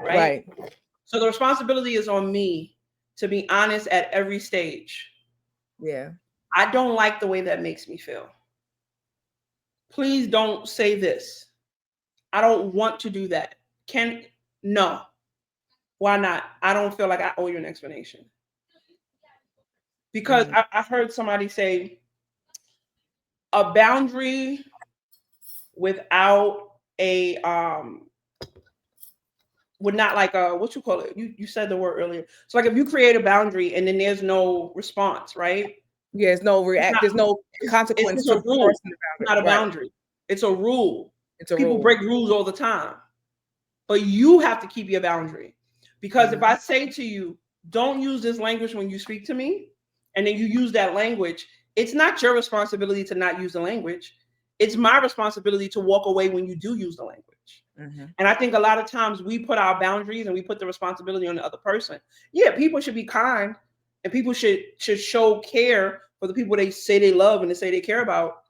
B: right? So the responsibility is on me to be honest at every stage.
A: Yeah.
B: I don't like the way that makes me feel. Please don't say this. I don't want to do that. No. Why not? I don't feel like I owe you an explanation. Because I heard somebody say a boundary without a would not like a what you call it. You said the word earlier. So like if you create a boundary and then there's no response, right?
A: Yeah, there's no there's no consequence.
B: It's a rule, not a boundary. It's a rule. People break rules all the time. But you have to keep your boundary. Because if I say to you, don't use this language when you speak to me, and then you use that language, it's not your responsibility to not use the language. It's my responsibility to walk away when you do use the language. And I think a lot of times we put our boundaries and we put the responsibility on the other person. Yeah, people should be kind and people should show care for the people they say they love and they say they care about.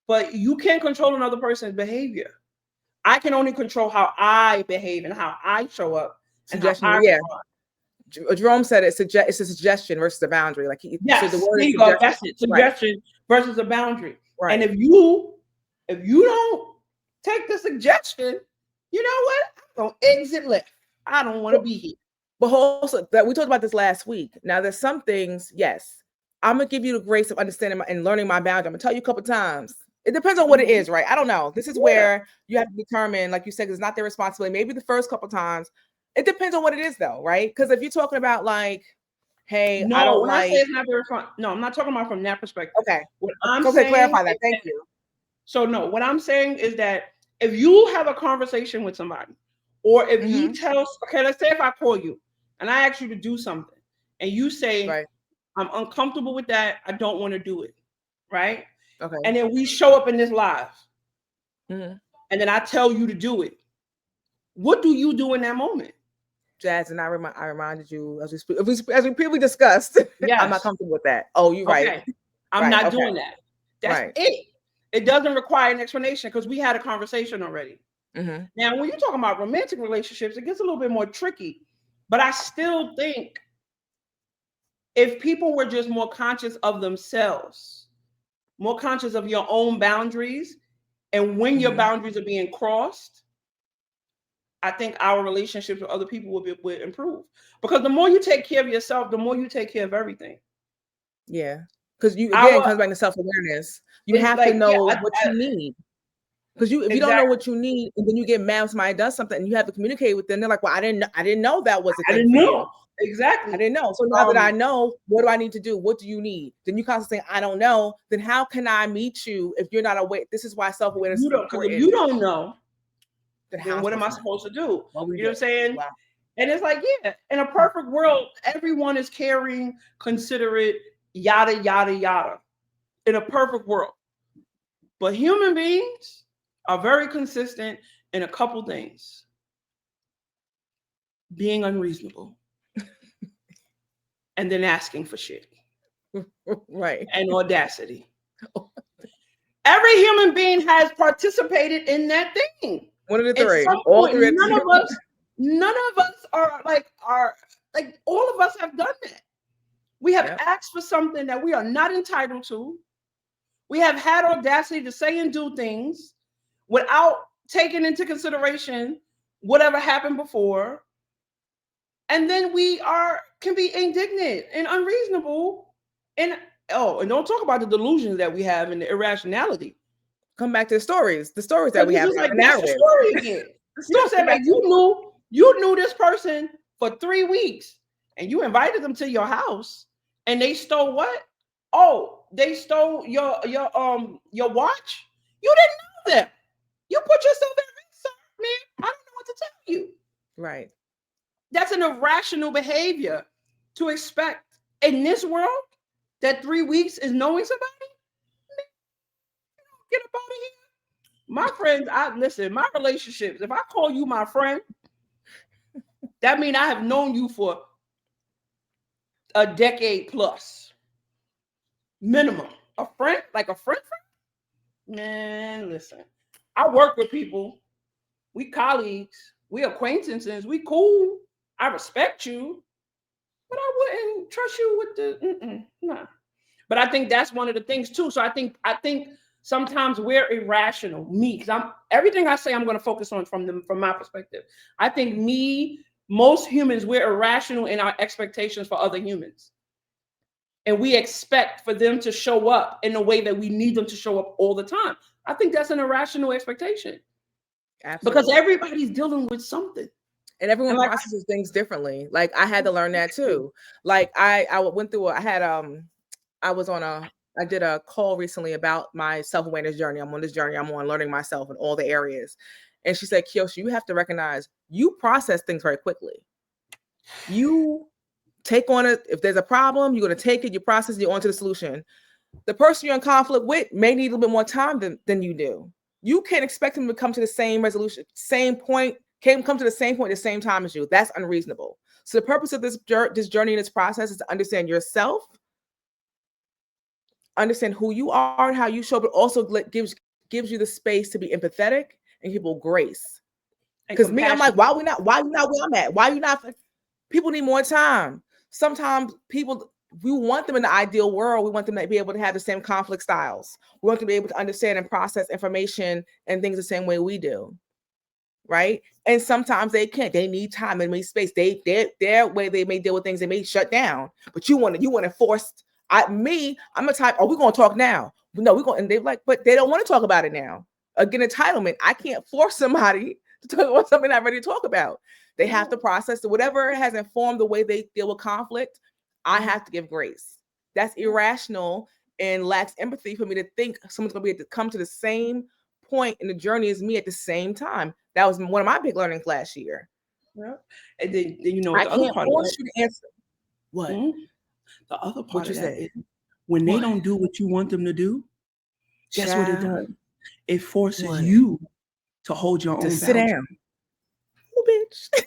B: But you can't control another person's behavior. I can only control how I behave and how I show up.
A: Suggestion, Jerome said it's a suggestion versus a boundary. Like
B: yes, the word is that's it. Suggestion versus a boundary. Right. And if you don't take the suggestion, you know what? I'm gonna exit left. I don't want to be here.
A: But also that we talked about this last week. Now there's some things, yes, I'm gonna give you the grace of understanding and learning my boundary. I'm gonna tell you a couple times. It depends on what it is, right? I don't know. This is where you have to determine, like you said, it's not their responsibility. Maybe the first couple times. It depends on what it is, though, right? Because if you're talking about like, hey,
B: no,
A: I don't
B: when I say it's not their responsibility, no, I'm not talking about from that perspective.
A: Okay.
B: What I'm saying,
A: clarify that. Thank you.
B: So no, what I'm saying is that if you have a conversation with somebody, or if you tell, okay, let's say if I call you and I ask you to do something, and you say, I'm uncomfortable with that, I don't want to do it, right? Okay. And then we show up in this live, and then I tell you to do it. What do you do in that moment?
A: Jazz, and I reminded you as we previously discussed. Yes. I'm not comfortable with that. Oh, you're right.
B: I'm not doing that. That's it. It doesn't require an explanation because we had a conversation already. Now, when you're talking about romantic relationships, it gets a little bit more tricky. But I still think if people were just more conscious of themselves, more conscious of your own boundaries, and when your boundaries are being crossed, I think our relationships with other people would improve. Because the more you take care of yourself, the more you take care of everything.
A: Yeah. Because you again
B: Our
A: comes back to self-awareness. You
B: it's
A: have to
B: like, yeah,
A: know what you need. Because if you don't know
B: exactly.
A: what you need, and then you get mad when somebody does something, and you have to communicate with them, they're like, "Well, I didn't know that was a
B: I
A: thing
B: didn't
A: for
B: know
A: you. I
B: exactly.
A: didn't know. So now that I know, what do I need to do? What do you need?" Then you constantly say, "I don't know." Then how can I meet you if you're not aware? This is why self-awareness
B: You
A: is
B: don't, because if
A: important.
B: you don't know,
A: Then how
B: then
A: I'm
B: what am
A: supposed
B: I
A: to know?
B: supposed to do?
A: What we
B: You know
A: do?
B: what I'm saying?
A: Wow.
B: And it's like, yeah, in a perfect world, everyone is caring, considerate, yada, yada, yada. In a perfect world. But human beings are very consistent in a couple things: being unreasonable and then asking for shit
A: Right.
B: and audacity. Every human being has participated in that thing.
A: One of the
B: At
A: three.
B: some
A: All
B: point,
A: three.
B: none of us are like, all of us have done that. We have
A: Yep.
B: asked for something that we are not entitled to. We have had audacity to say and do things without taking into consideration whatever happened before. And then we can be indignant and unreasonable. And and don't talk about the delusions that we have and the irrationality.
A: Come back to the stories that
B: Because
A: we
B: it's
A: have,
B: just like,
A: the
B: that's the
A: narrative.
B: story again. The story
A: Come
B: said, like,
A: back to
B: you knew this person for 3 weeks and you invited them to your house and they stole what? Oh, they stole your watch. You didn't know them. You put yourself at risk, sir, man. I don't know what to tell you.
A: right.
B: That's an irrational behavior to expect in this world that 3 weeks is knowing somebody. Get up out of here. My friends, I listen, my relationships, if I call you my friend, that means I have known you for a decade plus. Minimum. A friend? Like a friend? Man, listen. I work with people. We colleagues. We acquaintances. We cool. I respect you. But I wouldn't trust you with the nah. But I think that's one of the things too. So I think sometimes we're irrational. Me, because I'm everything I say, I'm going to focus on from my perspective. I think most humans, we're irrational in our expectations for other humans, and we expect for them to show up in the way that we need them to show up all the time. I think that's an irrational expectation because
A: Absolutely.
B: everybody's dealing with something.
A: And
B: And
A: everyone
B: like,
A: processes things differently. Like I had to learn that too. Like I went through. I had I was on I did a call recently about my self-awareness journey. I'm on this journey. I'm on learning myself in all the areas. And she said, Kiyoshi, you have to recognize you process things very quickly. You take on it. If there's a problem, you're going to take it, you process it, you're on to the solution. The person you're in conflict with may need a little bit more time than you do. You can't expect them to come to the same resolution, same point, can come to the same point at the same time as you. That's unreasonable. So the purpose of this journey and this process is to understand yourself, understand who you are and how you show, but also gives you the space to be empathetic and give people grace.
B: and
A: Because me, I'm like,
B: compassion.
A: why we not? Why you not where I'm at? Why you not? People need more time. Sometimes people, we want them in the ideal world. We want them to be able to have the same conflict styles. We want them to be able to understand and process information and things the same way we do, right? And sometimes they can't. They need time and need space. Their way they may deal with things, they may shut down. But you want to force. I'm a type. Oh, we're gonna talk now. No, we're going. And they're like, but they don't want to talk about it now. Again, entitlement. I can't force somebody to talk about something I'm ready to talk about. They have to process whatever has informed the way they deal with conflict. I have to give grace. That's irrational and lacks empathy for me to think someone's going to be able to come to the same point in the journey as me at the same time. That was one of my big learnings last year.
B: Yeah. And then you know what
A: I
B: the other
A: can't
B: part of
A: force
B: that?
A: you to answer. What?
B: Mhm. The other
A: What
B: part
A: you
B: of that
A: say?
B: is when they
A: What?
B: don't do what you want them to do, guess what it
A: Child,
B: does? It forces
A: what?
B: you to hold your
A: To
B: own
A: sit
B: boundaries.
A: down. Oh, bitch.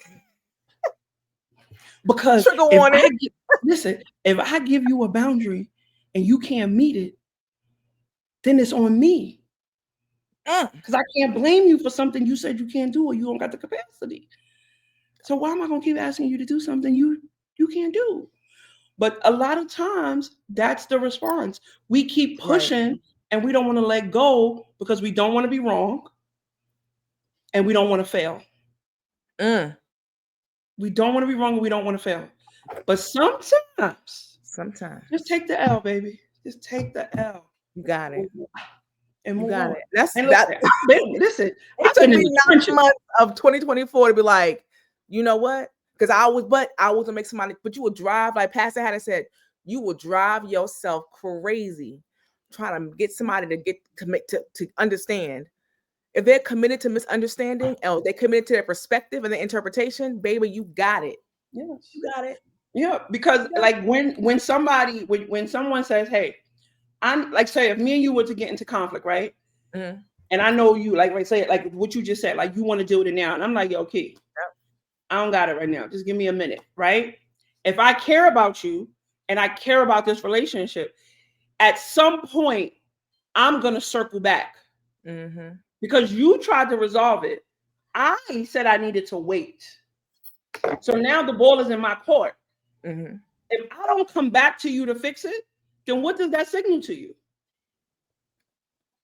B: Because
A: Trigger warning.
B: if I give you a boundary and you can't meet it, then it's on me. Because I can't blame you for something you said you can't do or you don't got the capacity. So why am I gonna keep asking you to do something you can't do? But a lot of times that's the response. We keep
A: Right.
B: pushing and we don't want to let go because we don't want to be wrong and we don't want to fail. We don't want to be wrong and we don't want to fail. But sometimes, just take the L, baby. Just take the L.
A: You got it.
B: And
A: You
B: move
A: got
B: on.
A: it. That's
B: And
A: that.
B: Listen,
A: It
B: I've
A: took
B: been in
A: me
B: the
A: 9
B: trenches.
A: months of 2024 to be like, you know what? Because I was to make some money. But you would drive, like Pastor had said, you will drive yourself crazy trying to get somebody to commit to understand. If they're committed to misunderstanding, or they committed to their perspective and their interpretation, baby, you got it.
B: Yes.
A: You got it.
B: Yeah, because like when someone says, "Hey," I'm like, say if me and you were to get into conflict, right?
A: Mm-hmm.
B: And I know you, like say like what you just said, like you want to deal with it now, and I'm like, okay, I don't got it right now. Just give me a minute, right? If I care about you and I care about this relationship, at some point I'm gonna circle back because you tried to resolve it. I said I needed to wait. So now the ball is in my court. If I don't come back to you to fix it, then what does that signal to you?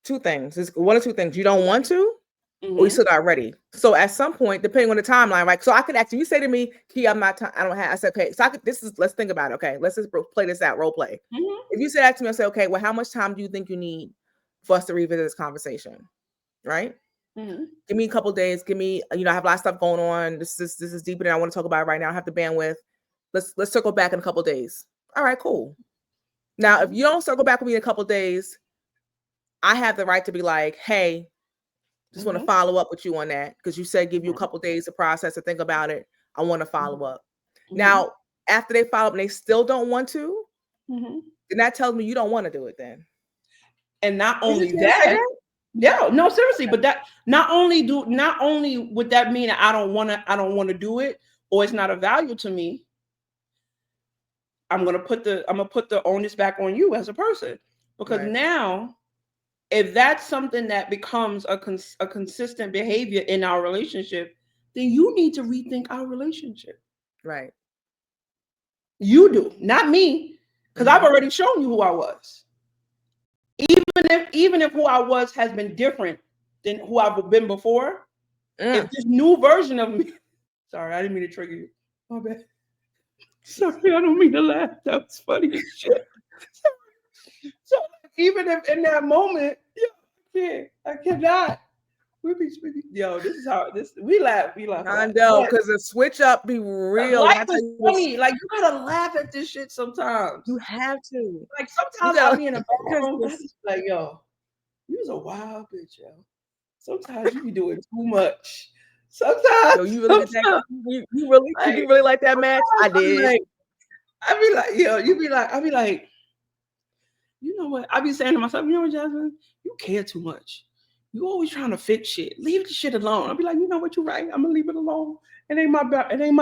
A: Two things. It's one or two things. You don't want to, or you still not ready. So at some point, depending on the timeline, right? So I could actually, you say to me, Key, I don't have, I said, okay, so let's think about it. Okay, let's just play this out, role play. If you say that to me, I say, okay, well, how much time do you think you need for us to revisit this conversation? Right? Give me a couple days. Give me, I have a lot of stuff going on. This is deeper than I want to talk about right now. I have the bandwidth. Let's circle back in a couple days. All right, cool. Now, if you don't circle back with me in a couple days, I have the right to be like, hey, just want to follow up with you on that because you said give you a couple days to process and think about it. I want to follow up. Now, after they follow up and they still don't want to, then that tells me you don't want to do it then.
B: And not only that, yeah, no, seriously, but that not only would that mean I don't want to do it, or it's not of value to me. I'm gonna put the onus back on you as a person, because now, if that's something that becomes a consistent behavior in our relationship, then you need to rethink our relationship.
A: Right.
B: You do, not me, because I've already shown you who I was. Even if who I was has been different than who I've been before, if this new version of me, sorry, I didn't mean to trigger you. My bad. Sorry, I don't mean to laugh. That was funny as shit. So even if in that moment, I cannot. Yo, this is how we laugh.
A: I know, because the switch up be real.
B: Life is funny. Like you gotta laugh at this shit sometimes.
A: You have to.
B: Like sometimes I'll be in a bathroom, like, yo, you was a wild bitch, yo. Sometimes you be doing too much. Sometimes
A: yo, you really did you really like that match? I did.
B: I be like, yo, I be like, you know what? I be saying to myself, you know what, Jasmine? You care too much. You always trying to fix shit. Leave the shit alone. I'll be like, you know what, you're right. I'm gonna leave it alone. It ain't my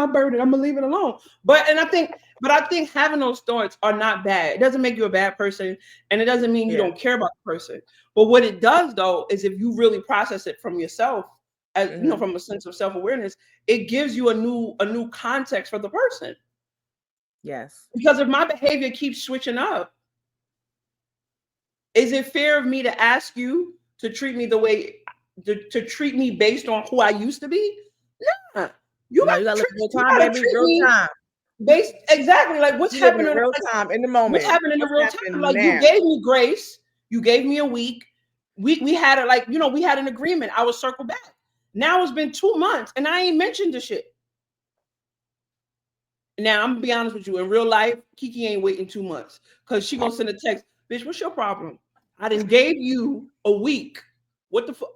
B: burden. I'm gonna leave it alone. But I think having those thoughts are not bad. It doesn't make you a bad person, and it doesn't mean you don't care about the person. But what it does though is if you really process it from yourself, as from a sense of self-awareness, it gives you a new context for the person.
A: Yes.
B: Because if my behavior keeps switching up, is it fair of me to ask you to treat me the way to treat me based on who I used to be? Nah. You gotta
A: real time, baby. Real time.
B: Based exactly like what's happening
A: in real time in the moment.
B: What's happening in real time? Like you gave me grace, you gave me a week. We had it we had an agreement. I would circle back. Now it's been 2 months and I ain't mentioned the shit. Now I'm gonna be honest with you. In real life, Kiki ain't waiting 2 months because she gonna send a text. Bitch, what's your problem? I done gave you a week. What the fuck?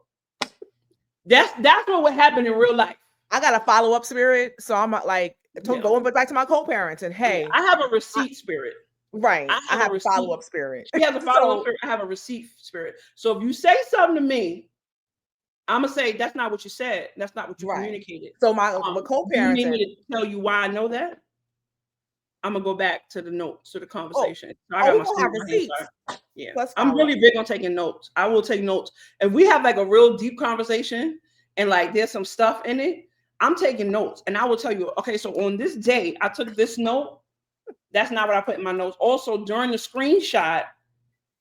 B: That's what would happen in real life.
A: I got a follow-up spirit, so I'm like going back to my co-parents and hey,
B: I have a receipt spirit.
A: Right. I have a follow-up spirit.
B: She has a follow-up spirit. I have a receipt spirit. So if you say something to me, I'm gonna say that's not what you said. That's not what you communicated.
A: So my co-parent,
B: you need me to tell you why I know that? I'm gonna go back to the notes, to the conversation. So I got my receipts. Yeah, I'm really big on taking notes. I will take notes. If we have like a real deep conversation and like there's some stuff in it, I'm taking notes and I will tell you, okay, so on this day, I took this note. That's not what I put in my notes. Also, during the screenshot,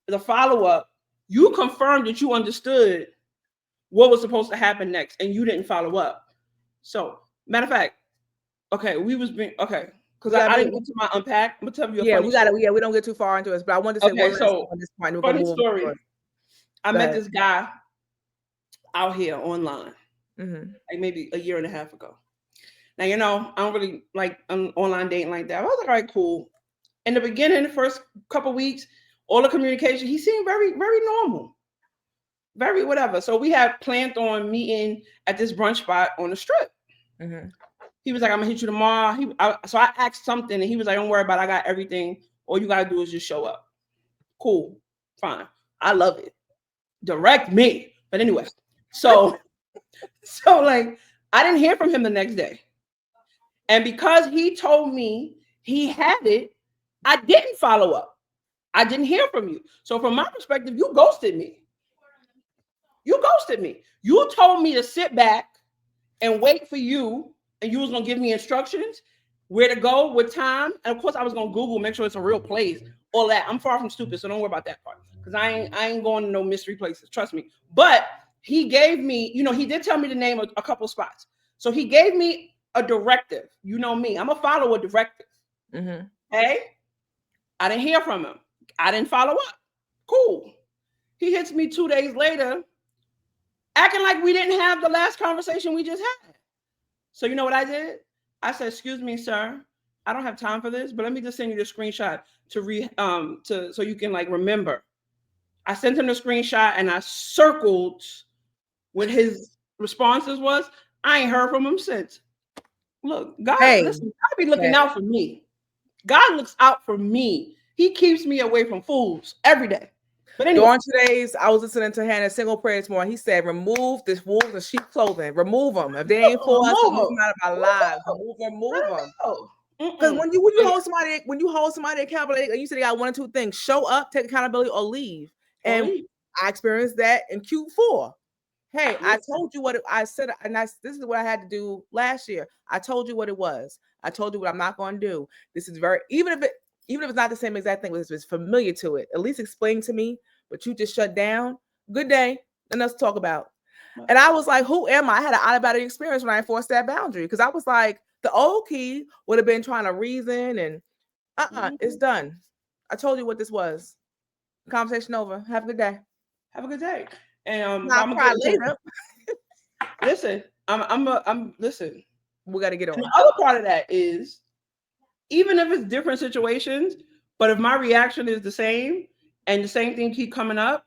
B: the follow-up, you confirmed that you understood what was supposed to happen next and you didn't follow up. So Matter of fact, okay, we was being okay because
A: We gotta
B: I
A: bring.
B: didn't get to my unpack. I'm gonna tell you a
A: Yeah,
B: funny
A: we gotta.
B: story.
A: Yeah, we don't get too far into it, but I wanted to say one
B: Okay,
A: last thing
B: so
A: on this point. We're gonna
B: funny
A: move on
B: story.
A: to it.
B: I
A: Go
B: met
A: ahead.
B: this guy out here online,
A: Mm-hmm.
B: like maybe a year and a half ago. Now I don't really like online dating like that. I was like, all right, cool. In the beginning, the first couple weeks, all the communication, he seemed very, very normal, very whatever. So we had planned on meeting at this brunch spot on the strip.
A: Mm-hmm.
B: He was like, "I'm gonna hit you tomorrow." So I asked something, and he was like, "Don't worry about it. I got everything. All you gotta do is just show up." Cool, fine. I love it. Direct me. But anyway, so like I didn't hear from him the next day, and because he told me he had it, I didn't follow up. I didn't hear from you. So from my perspective, you ghosted me. You ghosted me. You told me to sit back and wait for you, and you was gonna give me instructions where to go, what time, and of course I was gonna Google, make sure it's a real place, all that. I'm far from stupid, so don't worry about that part because I ain't going to no mystery places. Trust me. But he gave me, he did tell me to name a couple spots, so he gave me a directive. You know me, I'm gonna follow a directive.
A: Mm-hmm.
B: Hey, I didn't hear from him. I didn't follow up. Cool. He hits me 2 days later, acting like we didn't have the last conversation we just had. So you know what I did? I said, "Excuse me, sir. I don't have time for this, but let me just send you the screenshot to so you can like remember." I sent him the screenshot and I circled what his responses was. I ain't heard from him since. Look, God,
A: Hey,
B: listen, God be looking
A: hey,
B: out for me. God looks out for me. He keeps me away from fools every day. But anyway,
A: during today's, I was listening to Hannah's single prayer this morning. He said, "Remove this wolves and sheep clothing. Remove them. If they ain't for us, remove
B: move
A: them out of our
B: him.
A: lives.
B: Let
A: Remove them."
B: him go.
A: Because
B: Mm-mm.
A: when you
B: But
A: hold somebody accountable, you said they got one or two things: show up, take accountability, or leave. And
B: Oli,
A: I experienced that in Q4. Hey, I
B: listen.
A: told you what I said, and this is what I had to do last year. I told you what it was. I told you what I'm not going to do. This is very even if it's not the same exact thing, but it's familiar to it. At least explain to me. But you just shut down. Good day. Nothing else to talk about. And I was like, who am I? I had an out of body experience when I enforced that boundary because I was like, the old key would have been trying to reason and it's
B: Mhm.
A: done. I told you what this was. Conversation over. Have a good day.
B: Have a good day. And
A: Now
B: but
A: I'll
B: I'm gonna
A: cry
B: get into
A: later.
B: listen. I'm listen.
A: We got to get
B: And
A: on.
B: the other part of that is even if it's different situations, but if my reaction is the same and the same thing keep coming up,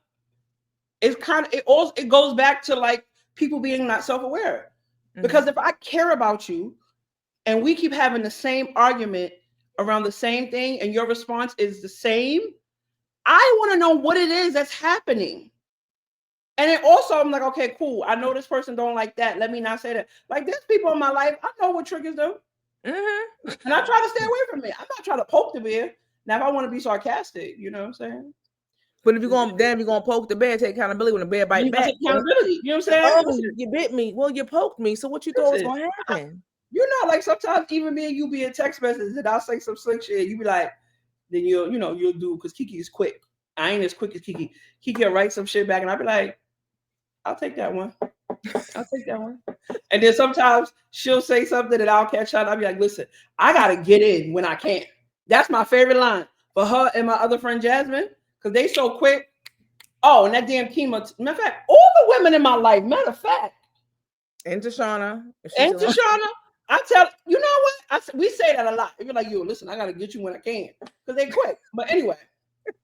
B: it's kind of it goes back to like people being not self-aware. Because if I care about you and we keep having the same argument around the same thing and your response is the same, I want to know what it is that's happening. And then also I'm like, okay, cool. I know this person don't like that. Let me not say that. Like there's people in my life, I know what triggers them. And I try to stay away from it. I'm not trying to poke the bear. Now, if I want to be sarcastic, you know what I'm saying?
A: But if you're gonna poke the bear, take accountability when the bear
B: Then
A: bite
B: you got to
A: back.
B: take accountability. You know what I'm saying?
A: Oh,
B: Listen,
A: you bit me. Well, you poked me. So what you thought was
B: listen.
A: gonna happen?
B: You know, like sometimes even me and you be in text messages and I'll say some slick shit. You be like, then you'll do because Kiki is quick. I ain't as quick as Kiki. Kiki will write some shit back and I'll be like, I'll take that one. I'll take that one. And then sometimes she'll say something and I'll catch on. I'll be like, listen, I gotta get in when I can. That's my favorite line for her and my other friend Jasmine, because they so quick. Oh, and that damn chemo. Matter of fact, all the women in my life, matter of fact,
A: And Tashana, if she's
B: and
A: still on.
B: Tashana, I tell you know what? We say that a lot. If you're like, yo, listen, I gotta get you when I can. Because they quick. But anyway,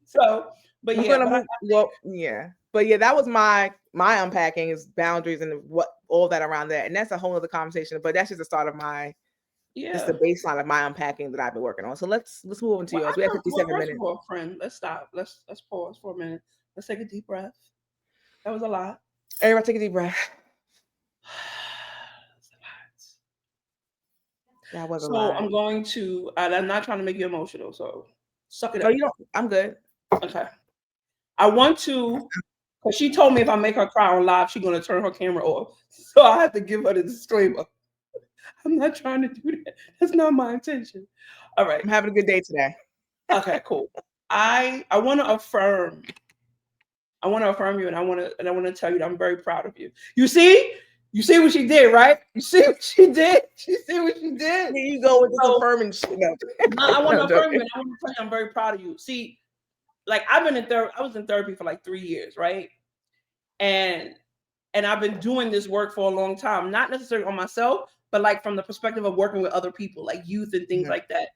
B: so but
A: We're
B: yeah,
A: gonna
B: but I
A: move. Well, yeah, but yeah, that was my unpacking is boundaries and what all that around that, and that's a whole other conversation. But that's just the start of my just
B: yeah.
A: the baseline of my unpacking that I've been working on. So let's move on to yours. We have
B: Well,
A: 57
B: first of
A: minutes.
B: all, friend, let's stop. Let's pause for a minute. Let's take a deep breath. That was a lot.
A: Everybody, take a deep breath.
B: That's a lot.
A: That was a
B: So
A: lot.
B: I'm going to, and I'm not trying to make you emotional, so suck it
A: No,
B: up.
A: you don't. I'm good.
B: Okay. I want to, because she told me if I make her cry on live, she's going to turn her camera off. So I have to give her the disclaimer. I'm not trying to do that. That's not my intention. All right.
A: I'm having a good day today.
B: Okay, cool. I want to affirm. I want to affirm you, and I want to tell you that I'm very proud of you. You see, You see what she did, right? You see what she did? You see what she did?
A: Here you go with this
B: So,
A: affirming shit. No,
B: I want
A: no,
B: to
A: I'm
B: affirm you,
A: joking.
B: and I want to tell you I'm very proud of you. See, like I've been in therapy. I was in therapy for like 3 years, right? And I've been doing this work for a long time, not necessarily on myself, but like from the perspective of working with other people, like youth and things
A: Mhm.
B: like that.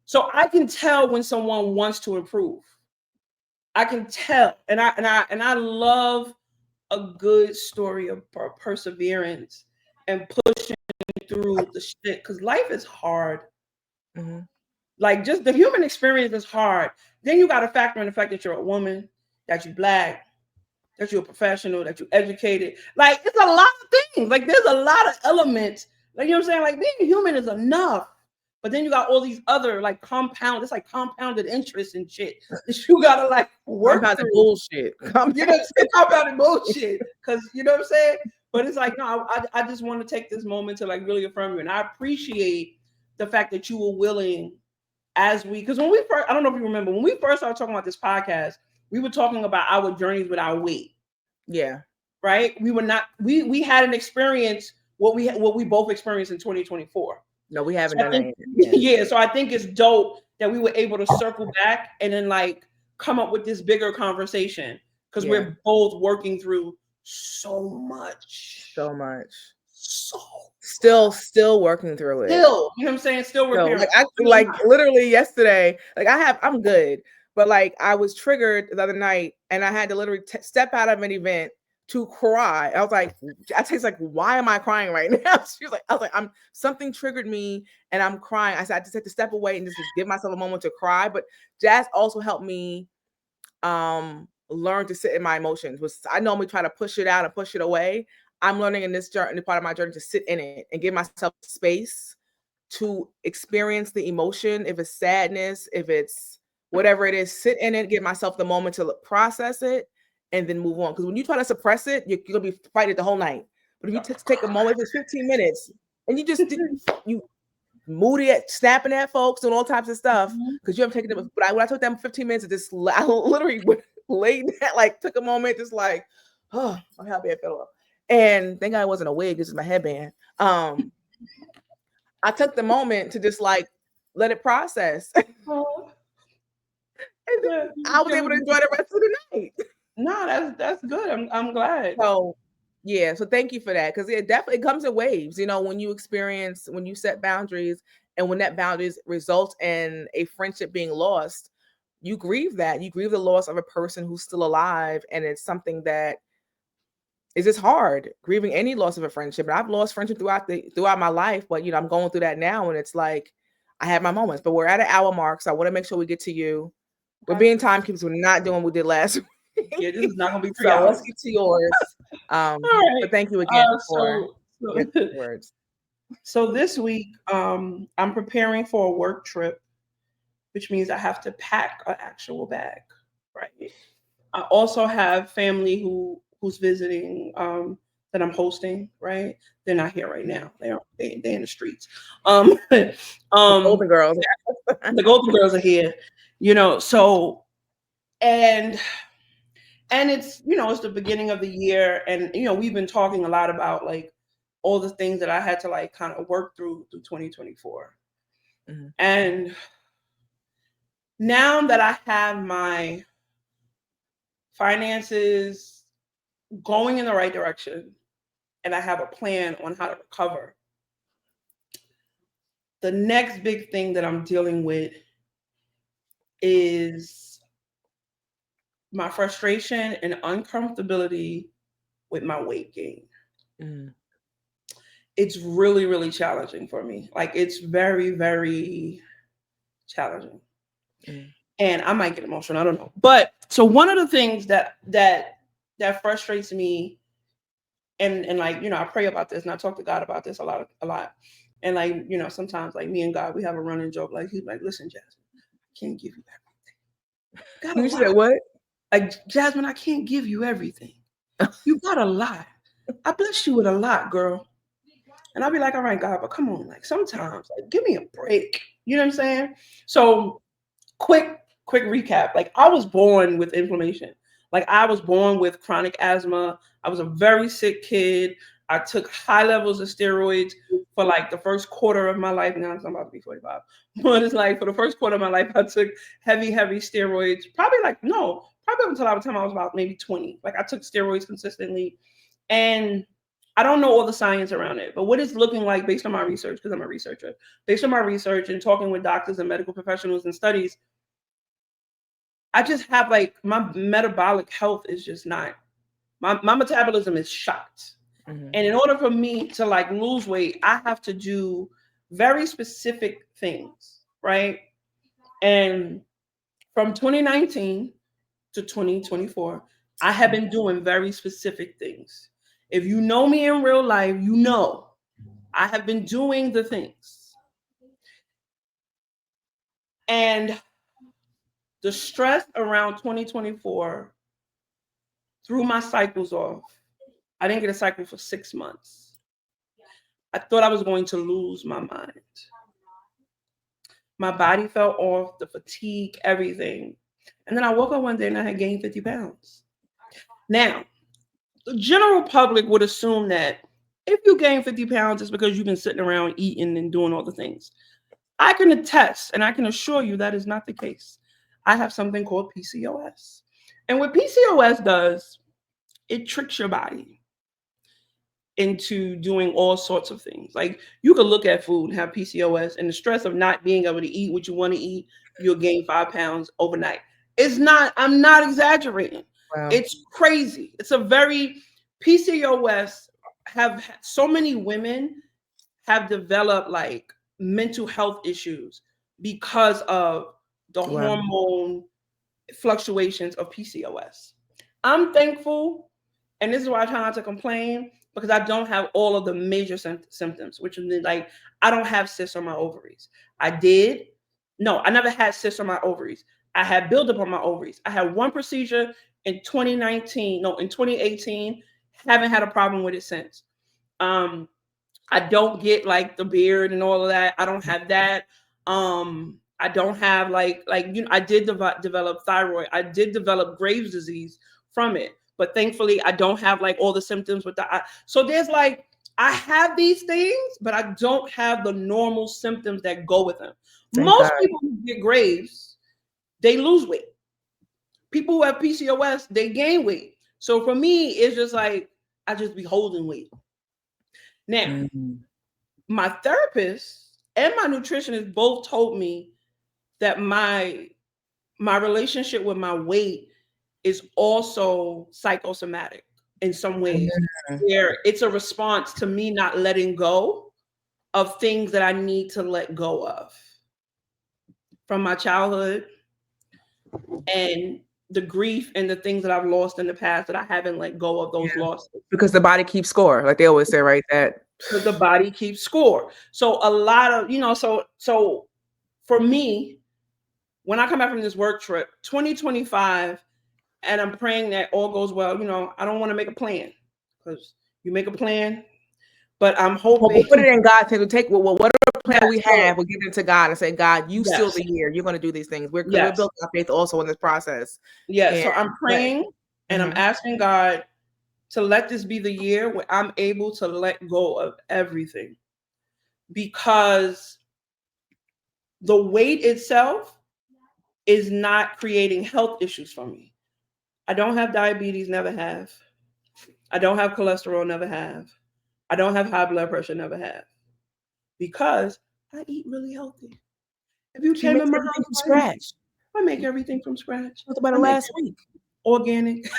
B: So I can tell when someone wants to improve. I can tell, and I love a good story of perseverance and pushing through the shit because life is hard.
A: Mhm.
B: Like just the human experience is hard. Then you got to factor in the fact that you're a woman, that you black, that you're a professional, that you're educated. Like it's a lot of things. Like there's a lot of elements. Like you know what I'm saying? Like being human is enough. But then you got all these other like it's like compounded interest and shit that you gotta like work
A: Compounded
B: through.
A: bullshit.
B: You know, it's compounded bullshit. Cause you know what I'm saying? But it's like, no, I just want to take this moment to like really affirm you. And I appreciate the fact that you were willing because when we first, I don't know if you remember, when we first started talking about this podcast, we were talking about our journeys with our weight.
A: Yeah.
B: Right? We were not we had an experience what we both experienced in 2024.
A: No, we haven't
B: So I
A: done that
B: think
A: yet.
B: yeah, so I think it's dope that we were able to circle back and then like come up with this bigger conversation because
A: Yeah.
B: we're both working through so much.
A: So much.
B: So
A: Still working through it.
B: still, you know what I'm saying? Still
A: So
B: repairing.
A: like I like literally yesterday, like I'm good, but like I was triggered the other night and I had to literally step out of an event to cry. I was like, I text like, why am I crying right now? She was like, I was like, something triggered me and I'm crying. I said I just had to step away and just give myself a moment to cry. But jazz also helped me learn to sit in my emotions. Was I normally try to push it out and push it away. I'm learning in this journey, part of my journey, to sit in it and give myself space to experience the emotion. If it's sadness, if it's whatever it is, sit in it, give myself the moment to process it, and then move on. Because when you try to suppress it, you're gonna be fighting it the whole night. But if you take a moment, if it's 15 minutes, and you just you moody at snapping at folks and all types of stuff because you haven't taken it. But when I took them 15 minutes, I literally laid that, like took a moment, just like, oh, I'm happy I fell off. And thank God it wasn't a wig, this is my headband. I took the moment to just like let it process. And then I was able to enjoy the rest of the night.
B: No, that's good. I'm glad.
A: So yeah, so thank you for that because it definitely comes in waves. You know, when you set boundaries, and when that boundaries results in a friendship being lost, you grieve that. You grieve the loss of a person who's still alive, and it's something that is just hard. Grieving any loss of a friendship. And I've lost friendship throughout my life, but you know, I'm going through that now, and it's like I have my moments. But we're at an hour mark, so I want to make sure we get to you. We're being timekeepers. We're not doing what we did last week.
B: Yeah, this is not gonna be 3
A: So
B: hours.
A: let's get to yours.
B: All right.
A: But thank you again for
B: So,
A: your words.
B: so this week, I'm preparing for a work trip, which means I have to pack an actual bag. Right. I also have family who's visiting that I'm hosting. Right. They're not here right now. They're in the streets.
A: Golden girls.
B: The Golden Girls are here. You know. So and it's it's the beginning of the year, and we've been talking a lot about like all the things that I had to like kind of work through 2024.
A: Mm-hmm.
B: And now that I have my finances going in the right direction and I have a plan on how to recover, the next big thing that I'm dealing with is my frustration and uncomfortability with my weight gain.
A: Mm-hmm.
B: It's really, really challenging for me. Like it's very, very challenging.
A: Mm-hmm.
B: And I might get emotional. I don't know. But so one of the things that frustrates me, and like I pray about this and I talk to God about this a lot. And like sometimes like me and God we have a running joke. Like he's like, listen, Jasmine, I can't give you everything. Got a
A: You
B: lot.
A: said what?
B: Like Jasmine, I can't give you everything. You got a lot. I bless you with a lot, girl. And I'll be like, all right, God, but come on, like sometimes, like give me a break. You know what I'm saying? So quick recap. Like I was born with inflammation. Like I was born with chronic asthma. I was a very sick kid. I took high levels of steroids for like the first quarter of my life. Now I'm about to be 45. But it's like for the first quarter of my life, I took heavy steroids. Probably until the time I was about maybe 20. Like I took steroids consistently. And I don't know all the science around it, but what it's looking like based on my research, because I'm a researcher, based on my research and talking with doctors and medical professionals and studies, I just have like my metabolic health is just not, my metabolism is shot.
A: Mhm.
B: And in order for me to like lose weight, I have to do very specific things, right? And from 2019 to 2024, I have been doing very specific things. If you know me in real life, you know I have been doing the things. And the stress around 2024 threw my cycles off. I didn't get a cycle for 6 months. I thought I was going to lose my mind. My body fell off, the fatigue, everything. And then I woke up one day and I had gained 50 pounds. Now, the general public would assume that if you gain 50 pounds, it's because you've been sitting around eating and doing all the things. I can attest and I can assure you that is not the case. I have something called PCOS. And what PCOS does, it tricks your body into doing all sorts of things. Like you could look at food and have PCOS, and the stress of not being able to eat what you want to eat, you'll gain 5 pounds overnight. It's not, I'm not exaggerating.
A: Wow.
B: It's crazy. It's a very PCOS have so many women have developed like mental health issues because of the
A: Wow.
B: hormone fluctuations of PCOS. I'm thankful, and this is why I try not to complain because I don't have all of the major symptoms, which is like I don't have cysts on my ovaries. I did. No, I never had cysts on my ovaries. I had buildup on my ovaries. I had one procedure in 2019, no, in 2018. Haven't had a problem with it since. Um, I don't get like the beard and all of that. I don't have that. I don't have I did develop thyroid. I did develop Graves' disease from it, but thankfully I don't have like all the symptoms with the. So there's like I have these things, but I don't have the normal symptoms that go with them.
A: Thank
B: Most
A: God.
B: people who get Graves, they lose weight. People who have PCOS, they gain weight. So for me, it's just like I just be holding weight. Now,
A: Mhm.
B: my therapist and my nutritionist both told me that my relationship with my weight is also psychosomatic in some ways,
A: Mhm.
B: where it's a response to me not letting go of things that I need to let go of from my childhood and the grief and the things that I've lost in the past that I haven't let go of those
A: Yeah.
B: losses.
A: Because the body keeps score, like they always say, right? That
B: Because the body keeps score. So a lot of, so for me, when I come back from this work trip, 2025, and I'm praying that all goes well, I don't want to make a plan because you make a plan, but I'm
A: well, we'll
B: hoping.
A: put it in God's hands. We'll take whatever plan
B: Yes,
A: we
B: so
A: have, we'll give it to God and say, God, you still
B: yes,
A: the year. You're going to do these things. Because we're
B: yes,
A: building our faith also in this process.
B: yes.
A: And
B: So I'm
A: but
B: praying and I'm
A: mhm.
B: asking God to let this be the year where I'm able to let go of everything because the weight itself is not creating health issues for me. I don't have diabetes, never have. I don't have cholesterol, never have. I don't have high blood pressure, never have. Because I eat really healthy. If you
A: She
B: came in
A: makes
B: my
A: everything
B: house,
A: from scratch.
B: I make
A: We
B: everything from scratch.
A: talked about
B: I
A: it
B: make
A: last
B: it
A: week.
B: organic.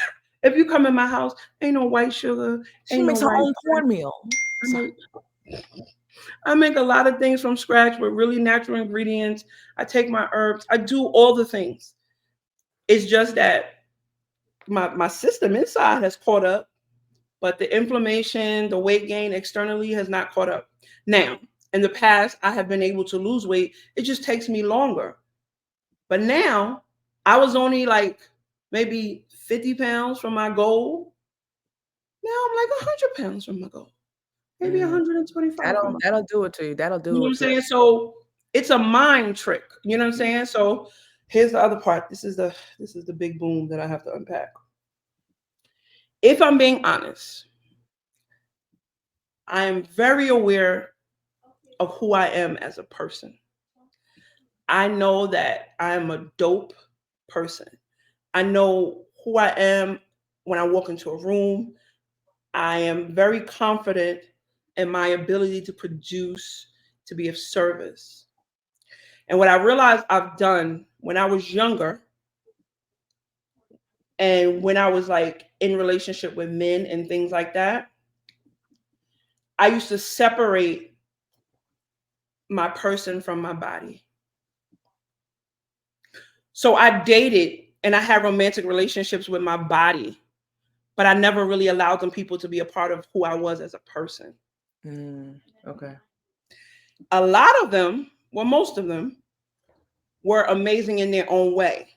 B: If you come in my house, ain't no white sugar,
A: She
B: ain't no
A: makes her
B: white
A: own
B: bread.
A: cornmeal.
B: I
A: So
B: make I make a lot of things from scratch with really natural ingredients. I take my herbs. I do all the things. It's just that my system inside has caught up, but the inflammation, the weight gain externally has not caught up. Now, in the past, I have been able to lose weight. It just takes me longer. But now I was only like maybe 50 pounds from my goal. Now I'm like 100 pounds from my goal, maybe
A: mm,
B: 125 from my
A: that'll
B: goal.
A: do it to you. That'll
B: You know
A: do
B: what
A: it
B: I'm
A: to
B: saying? So it's a mind trick. You know what I'm
A: you.
B: saying? So here's the other part. This is the big boom that I have to unpack. If I'm being honest, I am very aware of who I am as a person. I know that I am a dope person. I know who I am when I walk into a room. I am very confident in my ability to produce, to be of service. And what I realized I've done when I was younger and when I was like in relationship with men and things like that, I used to separate my person from my body. So I dated and I had romantic relationships with my body, but I never really allowed them people to be a part of who I was as a person.
A: Okay.
B: A lot of them, well, most of them, were amazing in their own way.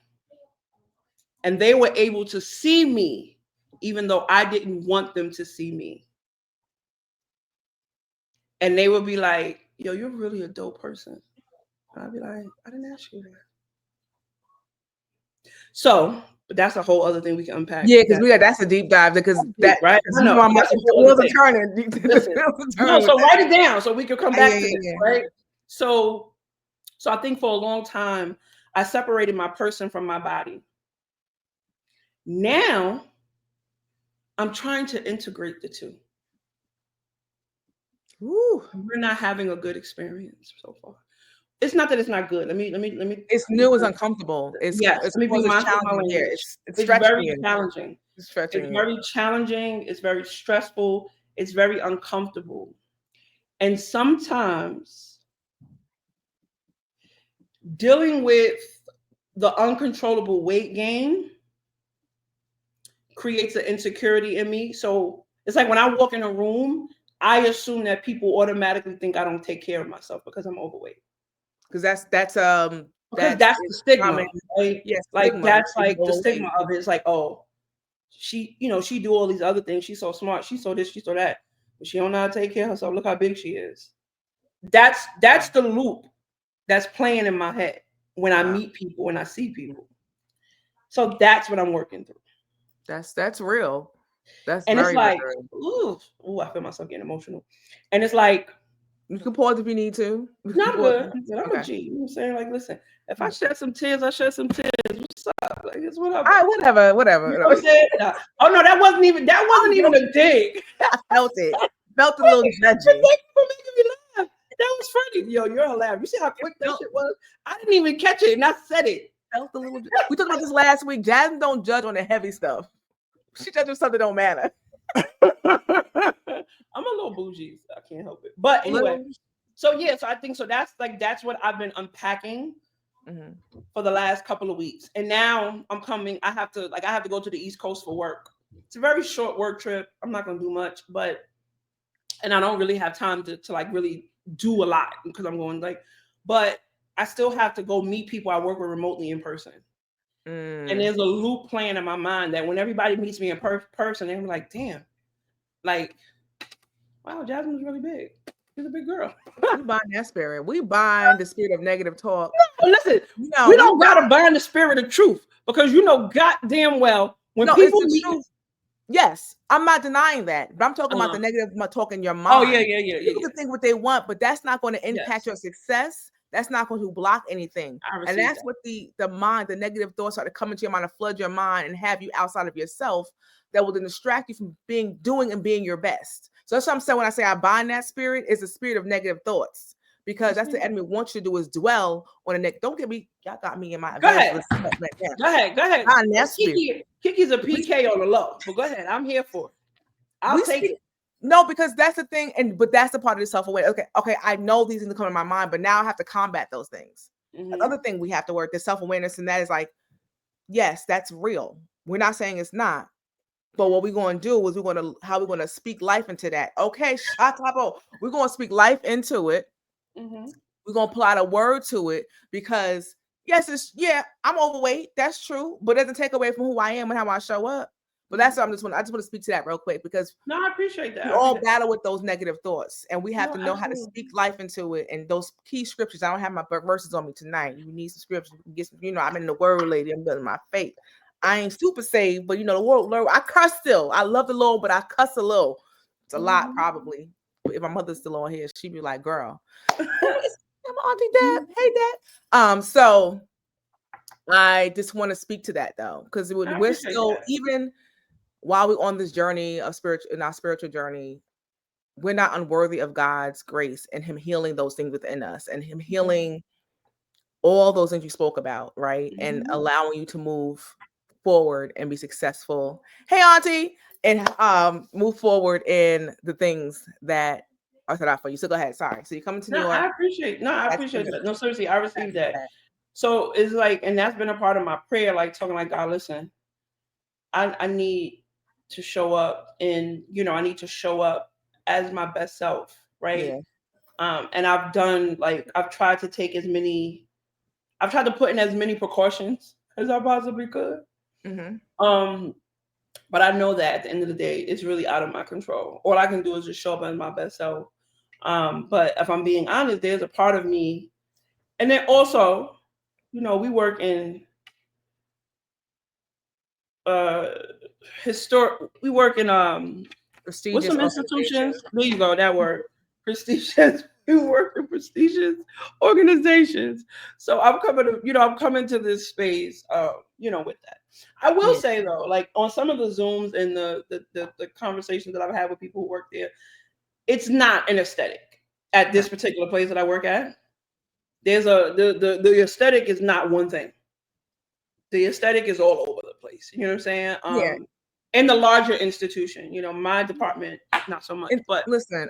B: And they were able to see me, even though I didn't want them to see me. And they would be like, yo, you're really a dope person. And I'd be like, I didn't ask you that. So, but that's a whole other thing we can unpack.
A: Yeah, because that's a deep dive because
B: Deep, right? I
A: you
B: know.
A: know I'm like
B: That's a
A: the
B: whole
A: wheels
B: other
A: are
B: thing.
A: turning. The
B: Listen,
A: wheels are
B: no,
A: turning
B: so
A: with
B: write it down so we can come back to this,
A: yeah.
B: right? So I think for a long time I separated my person from my body. Now I'm trying to integrate the two.
A: Woo.
B: We're not having a good experience so far. It's not that it's not good. Let me.
A: It's new, it's uncomfortable.
B: Yes,
A: It's
B: let me be
A: causes
B: mindful of my
A: challenging. Yeah,
B: language.
A: it's
B: It's
A: stretching
B: very
A: you.
B: challenging.
A: It's
B: It's
A: stretching you.
B: very challenging. It's very stressful. It's very uncomfortable. And sometimes dealing with the uncontrollable weight gain creates an insecurity in me. So it's like when I walk in a room, I assume that people automatically think I don't take care of myself because I'm overweight.
A: Because that's
B: Because that's the stigma,
A: common.
B: right?
A: Yes,
B: Like
A: stigma.
B: that's
A: Being
B: like the
A: overweight.
B: stigma of it. It's like, oh, she, she do all these other things. She's so smart. She's so this. She's so that. But she don't know how to take care of herself. Look how big she is. That's the loop that's playing in my head when I
A: Wow.
B: meet people and I see people. So that's what I'm working through.
A: That's real. That's
B: And it's
A: very,
B: like,
A: very.
B: ooh, I feel myself getting emotional. And it's like,
A: You can pause if you need to. You
B: no,
A: can
B: I'm
A: pause.
B: good. I'm a
A: Okay.
B: G. You know what I'm saying? Like, listen, if I shed some tears, I shed some tears. What's up? Like, it's whatever.
A: All right, whatever.
B: You know what I'm saying? Oh no, that wasn't even a dig.
A: I felt it. Felt a little judgy.
B: Thank you for making me laugh. That was funny. Yo, you're hilarious. You see how quick that shit was? I didn't even catch it, and I said it.
A: Felt a little. We talked about this last week. Jasmine don't judge on the heavy stuff. She judges something that don't matter.
B: I'm a little bougie. So I can't help it. But anyway, so I think so. That's what I've been unpacking for the last couple of weeks, and now I'm coming. I have to go to the East Coast for work. It's a very short work trip. I'm not gonna do much, and I don't really have time to like really do a lot because I'm going but I still have to go meet people I work with remotely in person. And there's a loop playing in my mind that when everybody meets me in person, they're like, damn, like, wow, Jasmine's really big. She's a big girl.
A: We bind that spirit. We bind the spirit of negative talk.
B: No, listen, we don't gotta bind the spirit of truth because goddamn well when people
A: it's the truth. Yes, I'm not denying that, but I'm talking about the negative talk in your mind.
B: Oh yeah.
A: People can think what they want, but that's not going to impact your success. That's not going to block anything. And that's what the mind, the negative thoughts are to come into your mind and flood your mind and have you outside of yourself that will then distract you from doing and being your best. So that's what I'm saying when I say I bind that spirit, is the spirit of negative thoughts. Because that's the enemy wants you to do is dwell on the neck. Don't get me, y'all got me in my
B: Go ahead. Go ahead. Kiki's a PK on the low, but go ahead. I'm here for it. I'll take it.
A: No, because that's the thing, but that's the part of the self-aware. Okay, I know these things come in my mind, but now I have to combat those things. Another thing we have to work, the self-awareness, and that is like, yes, that's real. We're not saying it's not. But what we're going to do is how we're going to speak life into that. Okay, we're going to speak life into it. We're going to apply a word to it because yes, I'm overweight. That's true, but it doesn't take away from who I am and how I show up. But that's what I just want to speak to that real quick because
B: I appreciate that.
A: We all battle with those negative thoughts, and we have to know how to speak life into it. And those key scriptures. I don't have my verses on me tonight. You need some scriptures. Get some, I'm in the word, lady. I'm building my faith. I ain't super saved, but the Lord, I cuss still. I love the Lord, but I cuss a little. It's a lot, probably. if my mother's still on here, she'd be like, "Girl, hey, it's my auntie Deb. Hey, Deb." So I just want to speak to that though, because
B: I
A: we're
B: appreciate
A: still,
B: that.
A: even while we're on this journey of in our spiritual journey, we're not unworthy of God's grace and Him healing those things within us, and Him healing all those things you spoke about, right? And
B: Mhm.
A: allowing you to move forward and be successful. Hey, Auntie, and move forward in the things that are set out for you. So go ahead. Sorry. So you come to New
B: No,
A: York.
B: I appreciate. No, I
A: That's
B: appreciate
A: good.
B: that. No, seriously, I received
A: That's
B: that.
A: that.
B: So it's like, and that's been a part of my prayer, like talking like, God, listen, I need to show up, and I need to show up as my best self, right?
A: Yeah.
B: And I've tried to take as many, I've tried to put in as many precautions as I possibly could.
A: Mm-hmm.
B: Um, but I know that at the end of the day, it's really out of my control. All I can do is just show up as my best self. But if I'm being honest, there's a part of me, and then also, we work in uh historic. We work in what's
A: Prestigious
B: some
A: organization.
B: institutions? There you go, that word. Prestigious. We work in prestigious organizations. So I'm coming to this space, with that. I will
A: Yeah.
B: say though, like on some of the Zooms and the conversations that I've had with people who work there, it's not an aesthetic at
A: No.
B: this particular place that I work at. There's the aesthetic is not one thing. The aesthetic is all over the place. You know what I'm saying?
A: Yeah.
B: In the larger institution, my department, not so much,
A: And
B: but
A: listen,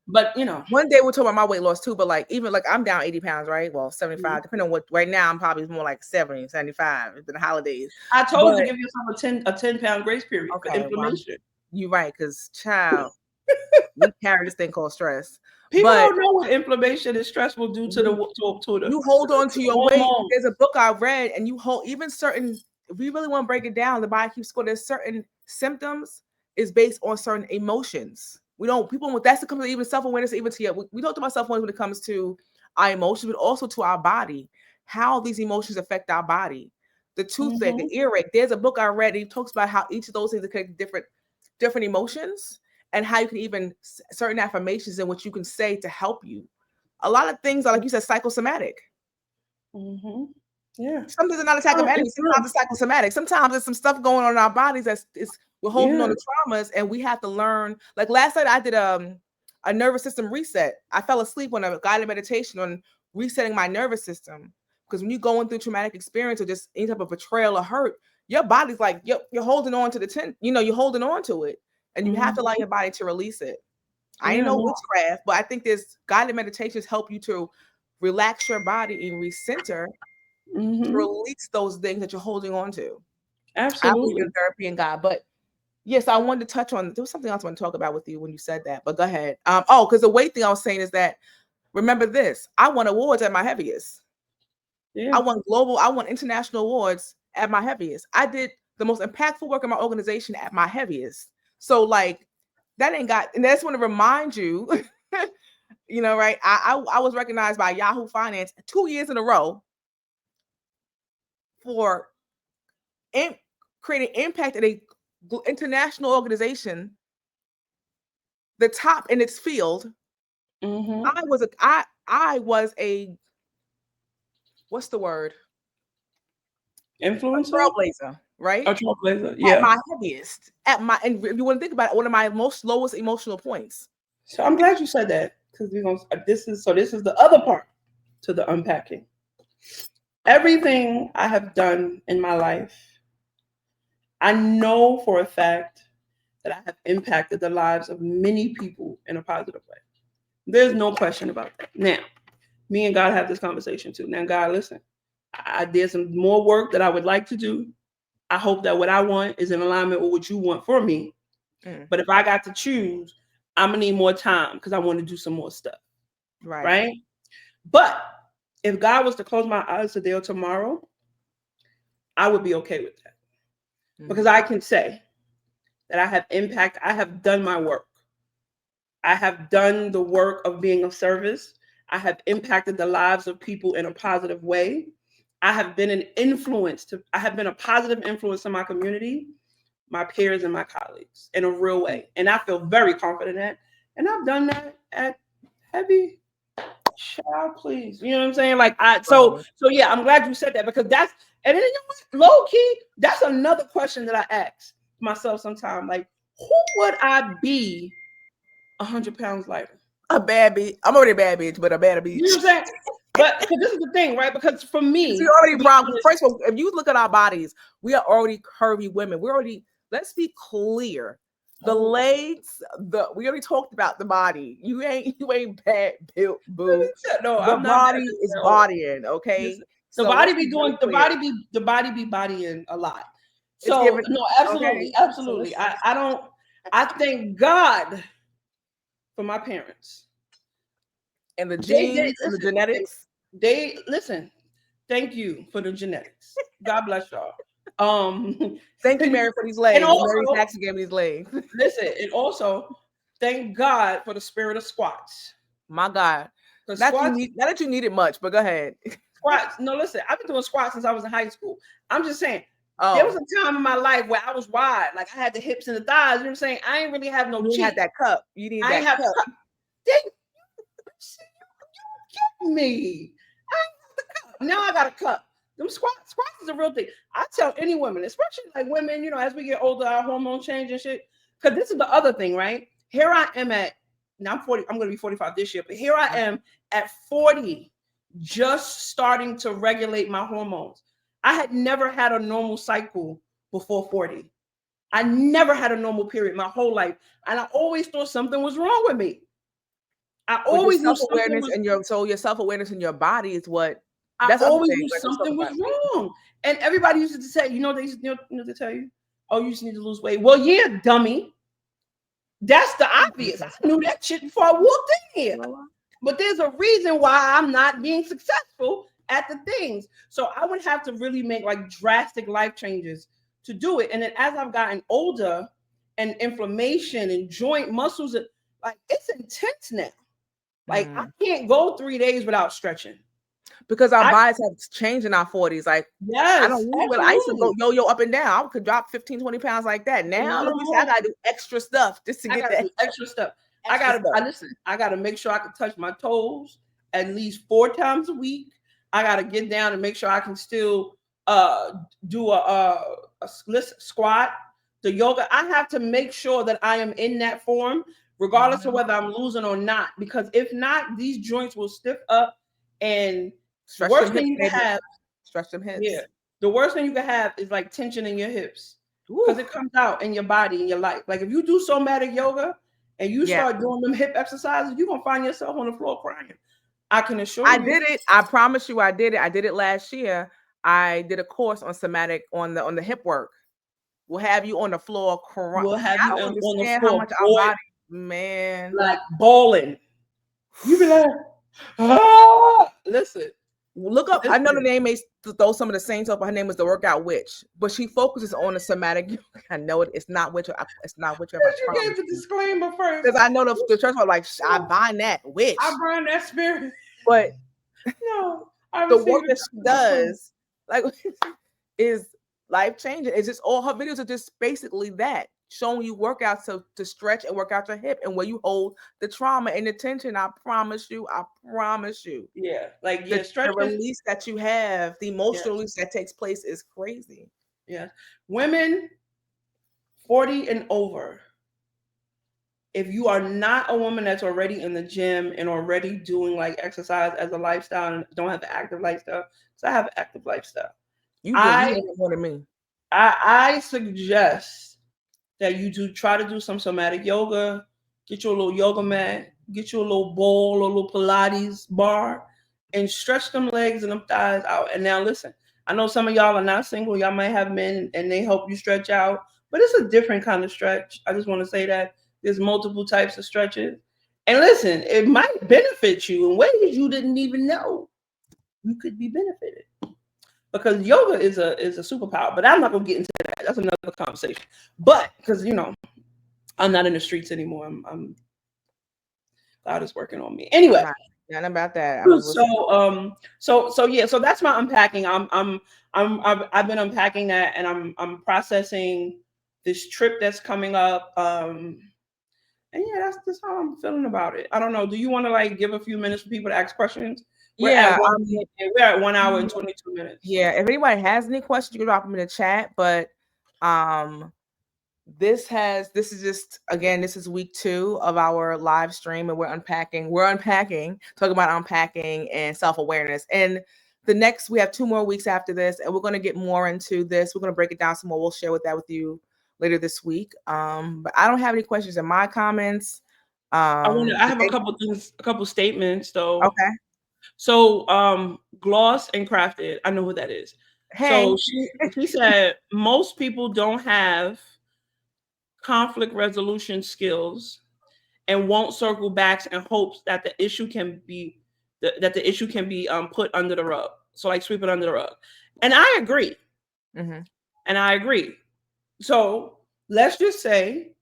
B: but
A: one day we'll talk about my weight loss too, but like even like I'm down 80 pounds, right? Well,
B: mhm.
A: 75, depending on what. Right now I'm probably more like 70, 75. It's been the holidays.
B: I told you to
A: But
B: give yourself a 10-pound grace period for
A: okay, well,
B: inflammation.
A: you're right, because child, we carry this thing called stress.
B: People
A: But
B: don't know what inflammation and stress will do to the
A: we,
B: to
A: you hold on
B: the
A: to your weight. There's
B: hormones.
A: a book I read, and you hold even certain, if we really want to break it down, the body keeps score. There's certain symptoms is based on certain emotions. We don't, people, that's the comes to even self-awareness, even to we talked about self-awareness when it comes to our emotions, but also to our body, how these emotions affect our body. The toothache, the
B: Hmm.
A: earache. There's a book I read. It talks about how each of those things are connected to different emotions, and how you can even certain affirmations in which you can say to help you. A lot of things are, like you said, psychosomatic.
B: Hmm. Yeah.
A: Some things are not
B: No,
A: attacking.
B: it's
A: Sometimes
B: true.
A: it's psychosomatic. Sometimes there's some stuff going on in our bodies we're holding on
B: Yeah.
A: to traumas, and we have to learn. Like last night, I did a nervous system reset. I fell asleep on a guided meditation on resetting my nervous system, because when you're going through traumatic experience or just any type of betrayal or hurt, your body's like you're holding on to the tent. You're holding on to it, and you have to allow
B: Hmm.
A: your body to release it. I ain't
B: Yeah.
A: no
B: No.
A: witchcraft, but I think this guided meditations help you to relax your body and recenter, to
B: Hmm.
A: release those things that you're holding on to. I believe in
B: Absolutely.
A: therapy and God, but yes, I wanted to touch on, there was something else I want to talk about with you when you said that, but go ahead. Because the weight thing I was saying is that, remember this, I won awards at my heaviest.
B: Yeah.
A: I won international awards at my heaviest. I did the most impactful work in my organization at my heaviest. So like that ain't got, and that's want to remind you, right? I was recognized by Yahoo Finance 2 years in a row for in, creating impact at a international organization, the top in its field.
B: Hmm.
A: I was a, what's the word? A
B: Influencer.
A: trailblazer,
B: A
A: right?
B: trailblazer.
A: At
B: Yeah.
A: my heaviest, and if you want to think about it, one of my most lowest emotional points.
B: So I'm glad you said that, because we're gonna. This is the other part to the unpacking. Everything I have done in my life, I know for a fact that I have impacted the lives of many people in a positive way. There's no question about that. Now, me and God have this conversation too. Now, God, listen, I did some more work that I would like to do. I hope that what I want is in alignment with what you want for me.
A: Mm,
B: But if I got to choose, I'm gonna need more time because I want to do some more stuff,
A: right.
B: right? But if God was to close my eyes today or tomorrow, I would be okay with that, because
A: Mm-hmm.
B: I can say that I have impact. I have done my work. I have done the work of being of service. I have impacted the lives of people in a positive way. I have been an influence to, I have been a positive influence in my community, my peers and my colleagues in a real way. And I feel very confident in that. And I've done that at heavy. Child, please. You know what I'm saying? Like so yeah, I'm glad you said that because that's and then you know what? Low key, that's another question that I ask myself sometimes. Like, who would I be 100 pounds lighter?
A: A bad bitch. I'm already a bad bitch, but a bad bitch.
B: You know what I'm saying? But because this is the thing, right? Because for me,
A: We already
B: to be
A: brown.
B: honest,
A: First of all, if you look at our bodies, we are already curvy women. We're already. Let's be clear. The
B: oh,
A: legs, we already talked about the body. You ain't bad built, boo.
B: no,
A: The
B: I'm not
A: body
B: bad.
A: is
B: No.
A: bodying, okay?
B: Listen, the
A: So
B: body
A: let's
B: be
A: be very
B: doing
A: clear.
B: the body be bodying a lot.
A: It's
B: So
A: given,
B: no,
A: okay.
B: absolutely,
A: So
B: absolutely.
A: let's,
B: I don't. I thank God for my parents.
A: and the
B: They did
A: genes and the
B: listen.
A: genetics.
B: They listen. Thank you for the genetics. God bless y'all.
A: Thank you, Mary, for these
B: and
A: legs. Mary's
B: also
A: actually gave me these legs.
B: listen, and also thank God for the spirit of squats.
A: My God.
B: Because
A: Not
B: squats,
A: that you need it much, but go ahead.
B: squats. No, listen, I've been doing squats since I was in high school. I'm just saying. There was
A: Oh,
B: a time in my life where I was wide, like I had the hips and the thighs. You know what I'm saying? I ain't really have no
A: you had
B: cheek.
A: that cup. You need
B: I ain't
A: that
B: have
A: cup.
B: me. I ain't got the cup. Now I got a cup. Them squats is a real thing. I tell any women, especially like women, you know, as we get older, our hormones change and shit. Because this is the other thing, right? Here I am at now I'm 40. I'm going to be 45 this year, but here I am at 40, just starting to regulate my hormones. I had never had a normal cycle before 40. I never had a normal period my whole life, and I always thought something was wrong with me. I
A: But your
B: always knew something
A: self-awareness
B: was.
A: and your self-awareness in your body is what
B: I
A: that's the other
B: always
A: thing.
B: knew
A: Let's talk
B: something was
A: about
B: wrong, and everybody used to say, you know, they tell you, oh, you just need to lose weight. Well, yeah, dummy. That's the obvious. I knew that shit before I walked in here. But there's a reason why I'm not being successful at the things. So I would have to really make like drastic life changes to do it. And then as I've gotten older and inflammation and joint muscles, like it's intense now. Like I can't go 3 days without stretching.
A: because our
B: I
A: bodies have changed in our 40s. Like I don't
B: yes,
A: lose weight. I used to go
B: absolutely.
A: yo-yo up and down. I could drop 15, 20 pounds like that. Now,
B: Not
A: let me say I
B: alone.
A: gotta do extra stuff just to
B: I
A: get
B: gotta
A: that
B: do extra stuff.
A: extra stuff.
B: I listen, I gotta make sure I can touch my toes at least 4 times a week. I gotta get down and make sure I can still do a squat, the yoga. I have to make sure that I am in that form, regardless of whether I'm losing or not. Because if not, these joints will stiff up. And the
A: Stretch them
B: worst thing
A: hips,
B: you can
A: baby.
B: have,
A: Stretch them
B: yeah,
A: hips.
B: the worst thing you can have is like tension in your hips
A: Ooh,
B: because it comes out in your body in your life. Like if you do somatic yoga and you
A: yeah.
B: start doing them hip exercises, you're gonna find yourself on the floor crying. I can assure
A: I
B: you.
A: did it. I promise you I did it. I did it last year. I did a course on somatic on the hip work. We'll have you on the floor crying.
B: We'll
A: See,
B: have
A: I
B: you
A: don't
B: on the
A: understand how
B: floor,
A: much our
B: boy,
A: body, man.
B: like bawling. You be like, ah! Listen,
A: Look up. I know the
B: listen.
A: name may throw some of the saints up. Her name is the Workout Witch, but she focuses on the somatic. I know it's not witch. It's not witchcraft. I
B: You
A: promise
B: gave the
A: you,
B: disclaimer first.
A: because I know the church was like, I bind that
B: I
A: witch,
B: burn that spirit.
A: but
B: No, I
A: the work
B: received
A: that
B: it.
A: she does, like, is life changing. It's just all her videos are just basically that, showing you workouts to stretch and work out your hip and where you hold the trauma and the tension. I promise you. I promise you.
B: Yeah, like
A: The,
B: yeah,
A: the
B: stretches.
A: release that you have, the emotional
B: Yes,
A: release that takes place is crazy.
B: yes. Women 40 and over, if you are not a woman that's already in the gym and already doing like exercise as a lifestyle and don't have an active lifestyle, because I have an active lifestyle,
A: You do. You
B: I,
A: know that more than me.
B: I suggest that you do try to do some somatic yoga, get you a little yoga mat, get you a little ball, a little Pilates bar, and stretch them legs and them thighs out. And now listen, I know some of y'all are not single, y'all might have men and they help you stretch out, but it's a different kind of stretch. I just want to say that there's multiple types of stretches. And listen, it might benefit you in ways you didn't even know you could be benefited. Because yoga is a superpower, but I'm not gonna get into that. That's another conversation. But because I'm not in the streets anymore. God is working on me. Anyway,
A: Right. Nothing about that. I was listening.
B: so yeah, so that's my unpacking. I've been unpacking that, and I'm processing this trip that's coming up. And yeah, that's how I'm feeling about it. I don't know. Do you want to like give a few minutes for people to ask questions?
A: Yeah,
B: We're at 1 hour and 22 minutes.
A: yeah. If anybody has any questions, you can drop them in the chat. But this is just, again, this is week 2 of our live stream, and we're unpacking, talking about unpacking and self-awareness. And we have 2 more weeks after this, and we're going to get more into this. We're going to break it down some more. We'll share with you later this week. But I don't have any questions in my comments.
B: I have a couple statements though.
A: Okay.
B: So Gloss and Crafted, I know who that is.
A: Hey.
B: So she said most people don't have conflict resolution skills and won't circle back in hopes that the issue can be put under the rug. So like sweep it under the rug. And I agree.
A: Mm-hmm.
B: And I agree. So let's just say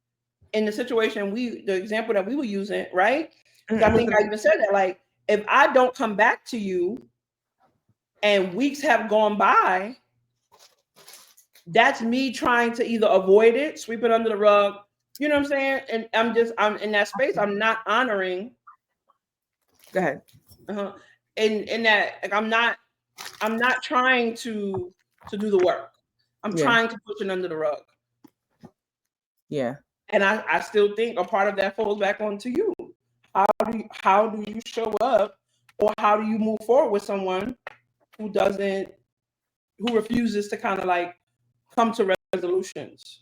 B: in the situation the example that we were using, right? Mm-hmm. I think I even said that, like, if I don't come back to you and weeks have gone by, that's me trying to either avoid it, sweep it under the rug. You know what I'm saying? And I'm in that space. I'm not honoring.
A: Go ahead.
B: In that, like, I'm not trying to do the work. I'm trying to push it under the rug.
A: Yeah.
B: And I still think a part of that falls back onto you. How do you show up, or how do you move forward with someone who refuses to kind of like come to resolutions?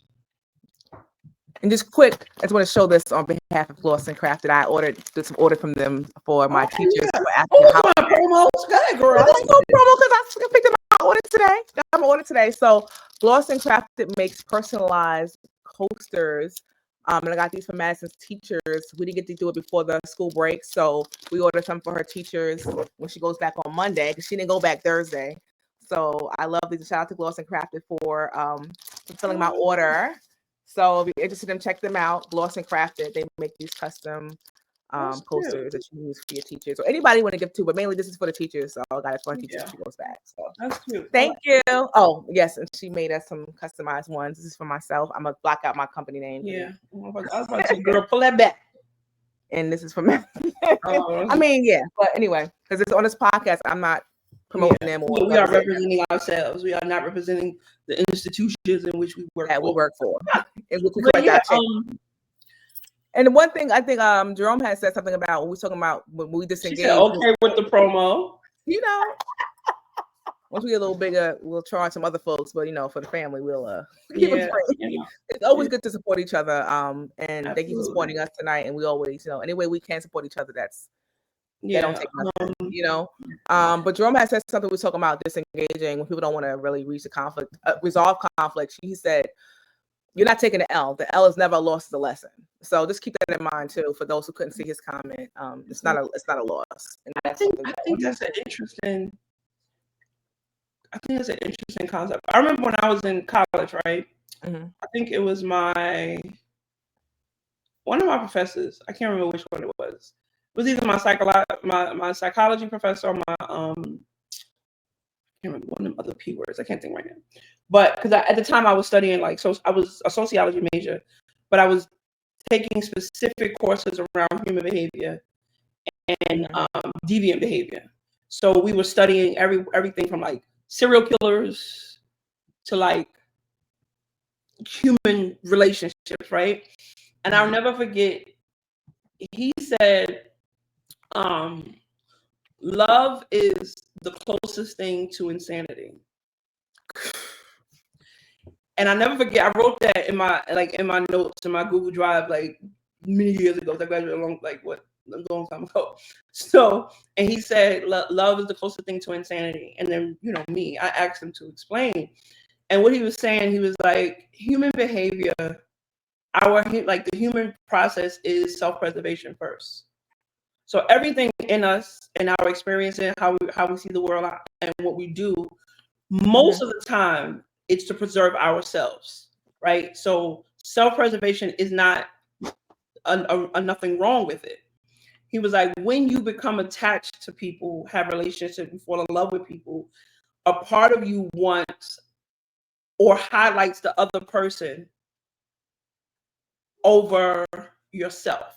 A: And just quick, I just want to show this on behalf of Gloss and Crafted. I did some order from them for my teachers.
B: Yeah. My promos, good girl.
A: There's no promo because I picked up my order today. I'm ordered today. So Gloss and Crafted makes personalized coasters. And I got these from Madison's teachers. We didn't get to do it before the school break, so we ordered some for her teachers when she goes back on Monday, because she didn't go back Thursday. So I love these. Shout out to Gloss and Crafted for fulfilling my order. So if you're interested in them, check them out. Gloss and Crafted. They make these custom posters that you use for your teachers or anybody you want to give to, but mainly this is for the teachers. So I got it for her teachers. She goes back. So
B: that's cute.
A: Thank you. Oh yes, and she made us some customized ones. This is for myself. I'm gonna block out my company name.
B: Yeah, I was about to say, girl, pull that back.
A: And this is for me. I mean, yeah, but anyway, because it's on this podcast, I'm not promoting them.
B: Or we are representing ourselves. We are not representing the institutions in which we work.
A: We work for. And we collect our check. And one thing I think Jerome has said something about when we talking about when we disengage.
B: She said, okay with the promo.
A: You know, once we get a little bigger, we'll charge some other folks, but for the family, we'll keep it free. It's always good to support each other. And Absolutely. Thank you for supporting us tonight. And we always, any way we can support each other, that don't take nothing, But Jerome has said something we're talking about disengaging when people don't want to really reach the conflict, resolve conflict. He said, you're not taking the L. The L is never a loss, it's a lesson. So just keep that in mind too. For those who couldn't see his comment, it's not a loss. And
B: I think that's an interesting. I think that's an interesting concept. I remember when I was in college, right? Mm-hmm. I think it was one of my professors. I can't remember which one it was. It was either my psychology professor or my I can't remember one of the other P words. I can't think right now. But because at the time I was studying I was a sociology major, but I was taking specific courses around human behavior and deviant behavior. So we were studying everything from like serial killers to like human relationships, right? And I'll never forget, he said, love is the closest thing to insanity. And I'll never forget, I wrote that in my notes in my Google Drive like many years ago. I graduated a long time ago. So, and he said, love is the closest thing to insanity. And then, me, I asked him to explain. And what he was saying, he was like, human behavior, the human process is self-preservation first. So everything in us and our experience and how we see the world and what we do, most of the time, it's to preserve ourselves, right? So self-preservation is not nothing wrong with it. He was like, when you become attached to people, have relationships, you fall in love with people, a part of you wants or highlights the other person over yourself.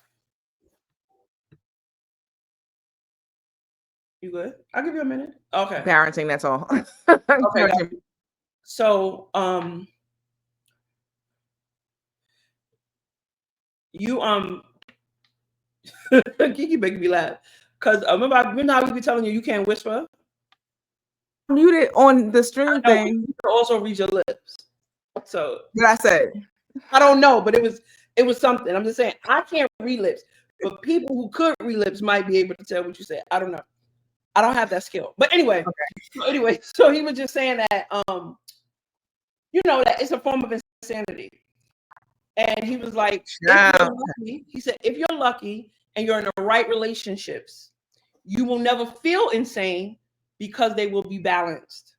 B: You good? I'll give you a minute. Okay.
A: Parenting, that's all.
B: Okay.
A: Parenting.
B: So, you Kiki making me laugh because remember how we be telling you can't whisper.
A: Muted on the stream
B: No,
A: thing.
B: you can also read your lips. So
A: What I said.
B: I don't know, but it was something. I'm just saying I can't read lips, but people who could read lips might be able to tell what you said. I don't know. I don't have that skill. But anyway, so he was just saying that that it's a form of insanity. And he was like, if you're lucky, he said, if you're lucky and you're in the right relationships, you will never feel insane because they will be balanced.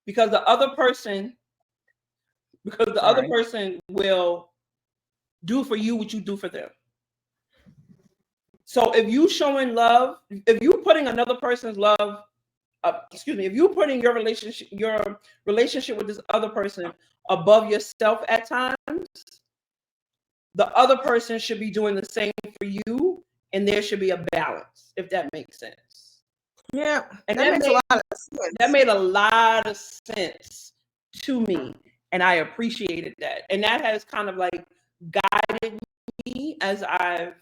B: Because the other person will do for you what you do for them. So if you showing love, if you putting another person's love, if you putting your relationship with this other person above yourself at times, the other person should be doing the same for you, and there should be a balance, if that makes sense.
A: Yeah,
B: and
A: that makes a lot of sense.
B: That made a lot of sense to me, and I appreciated that. And that has kind of like guided me as I've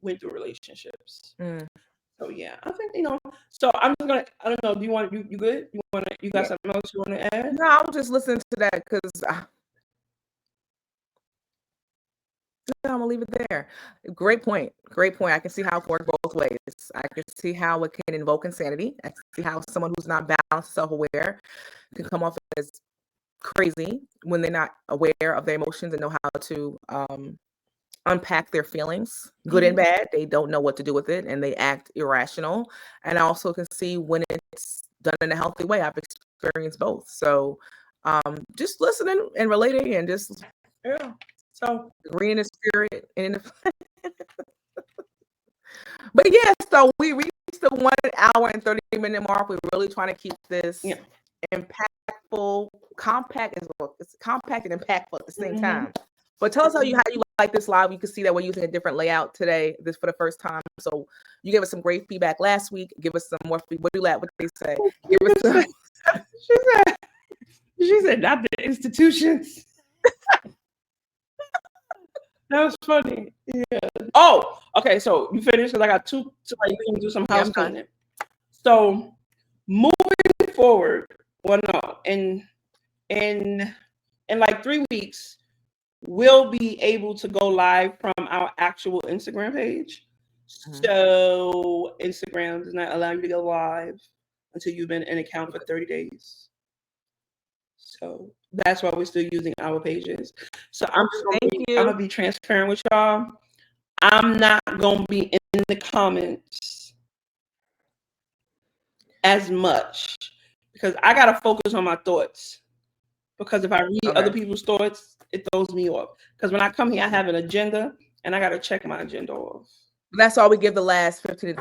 B: went through relationships. So yeah, I think So I'm just gonna. I don't know. Do you want you good? You got something else you want to add?
A: No, I was just listening to that because I'm gonna leave it there. Great point. Great point. I can see how it works both ways. I can see how it can invoke insanity. I can see how someone who's not balanced, self-aware, can come off as crazy when they're not aware of their emotions and know how to unpack their feelings, good and bad. They don't know what to do with it and they act irrational. And I also can see when it's done in a healthy way. I've experienced both. So just listening and relating and just
B: so
A: agreeing in the spirit and in the but yeah, so we reached the 1 hour and 30-minute mark. We're really trying to keep this impactful, compact as well. It's compact and impactful at the same time. But tell us how you like this live. You can see that we're using a different layout today, this for the first time. So you gave us some great feedback last week. Give us some more feedback. What do you like? What they say? Give us some.
B: She said, not the institutions. That was funny. Yeah. Oh, okay. So you finished? Because I got two. So you can do some house cleaning. So moving forward, well, no, in like 3 weeks, we'll be able to go live from our actual Instagram page. So Instagram does not allow you to go live until you've been in an account for 30 days. So that's why we're still using our pages. So I'm gonna be transparent with y'all. I'm not gonna be in the comments as much because I gotta focus on my thoughts. Because if I read other people's thoughts, it throws me off. Because when I come here, I have an agenda and I gotta check my agenda off.
A: That's all we give the last 15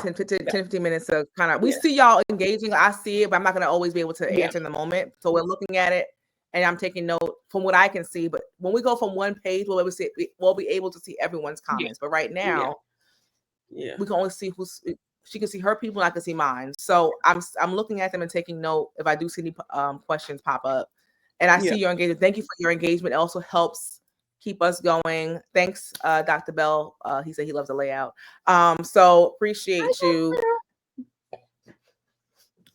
A: minutes of kind of, we see y'all engaging. I see it, but I'm not going to always be able to answer in the moment. So we're looking at it and I'm taking note from what I can see. But when we go from one page, we'll be able to see everyone's comments. But right now, we can only see she can see her people and I can see mine. So I'm looking at them and taking note if I do see any questions pop up. And I see your engagement. Thank you for your engagement. It also helps keep us going. Thanks, Dr. Bell. He said he loves the layout. So appreciate you.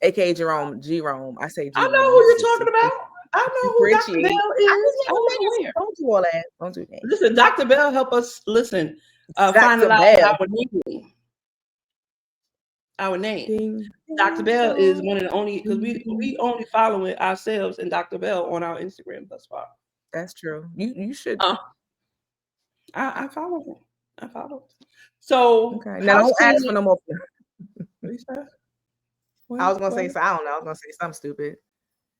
A: AKA Jerome. I say G.
B: I know who you're talking about. I know who Dr. Bell is.
A: Don't do all that. Don't do that.
B: Listen, Dr. Bell help us find out our name. Dr. Bell is one of the only, because we only following ourselves and Dr. Bell on our Instagram thus far.
A: That's true. You should.
B: I follow him. I follow. So
A: now don't ask for no more. I was gonna say, so I don't know. I was gonna say something stupid.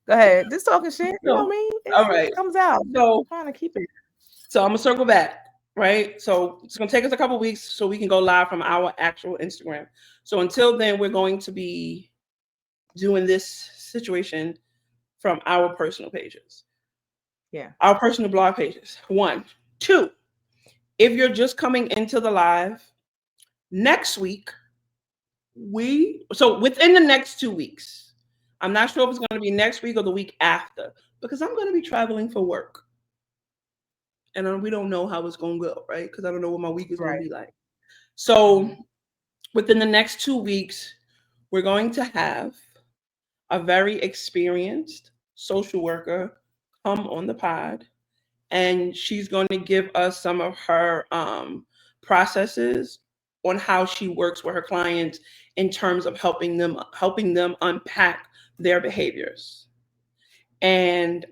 A: Go ahead. Just talking shit. You know me.
B: All right.
A: It comes out. So I'm trying to keep it.
B: So I'm gonna circle back. Right. So it's gonna take us a couple weeks so we can go live from our actual Instagram. So until then, we're going to be doing this situation from our personal pages.
A: Yeah.
B: Our personal blog pages. 1, 2. If you're just coming into the live, next week, so within the next 2 weeks, I'm not sure if it's going to be next week or the week after, because I'm going to be traveling for work. And we don't know how it's going to go, right? Because I don't know what my week is going to
A: Right.
B: be like. So within the next 2 weeks, we're going to have a very experienced social worker come on the pod, and she's going to give us some of her processes on how she works with her clients in terms of helping them unpack their behaviors. And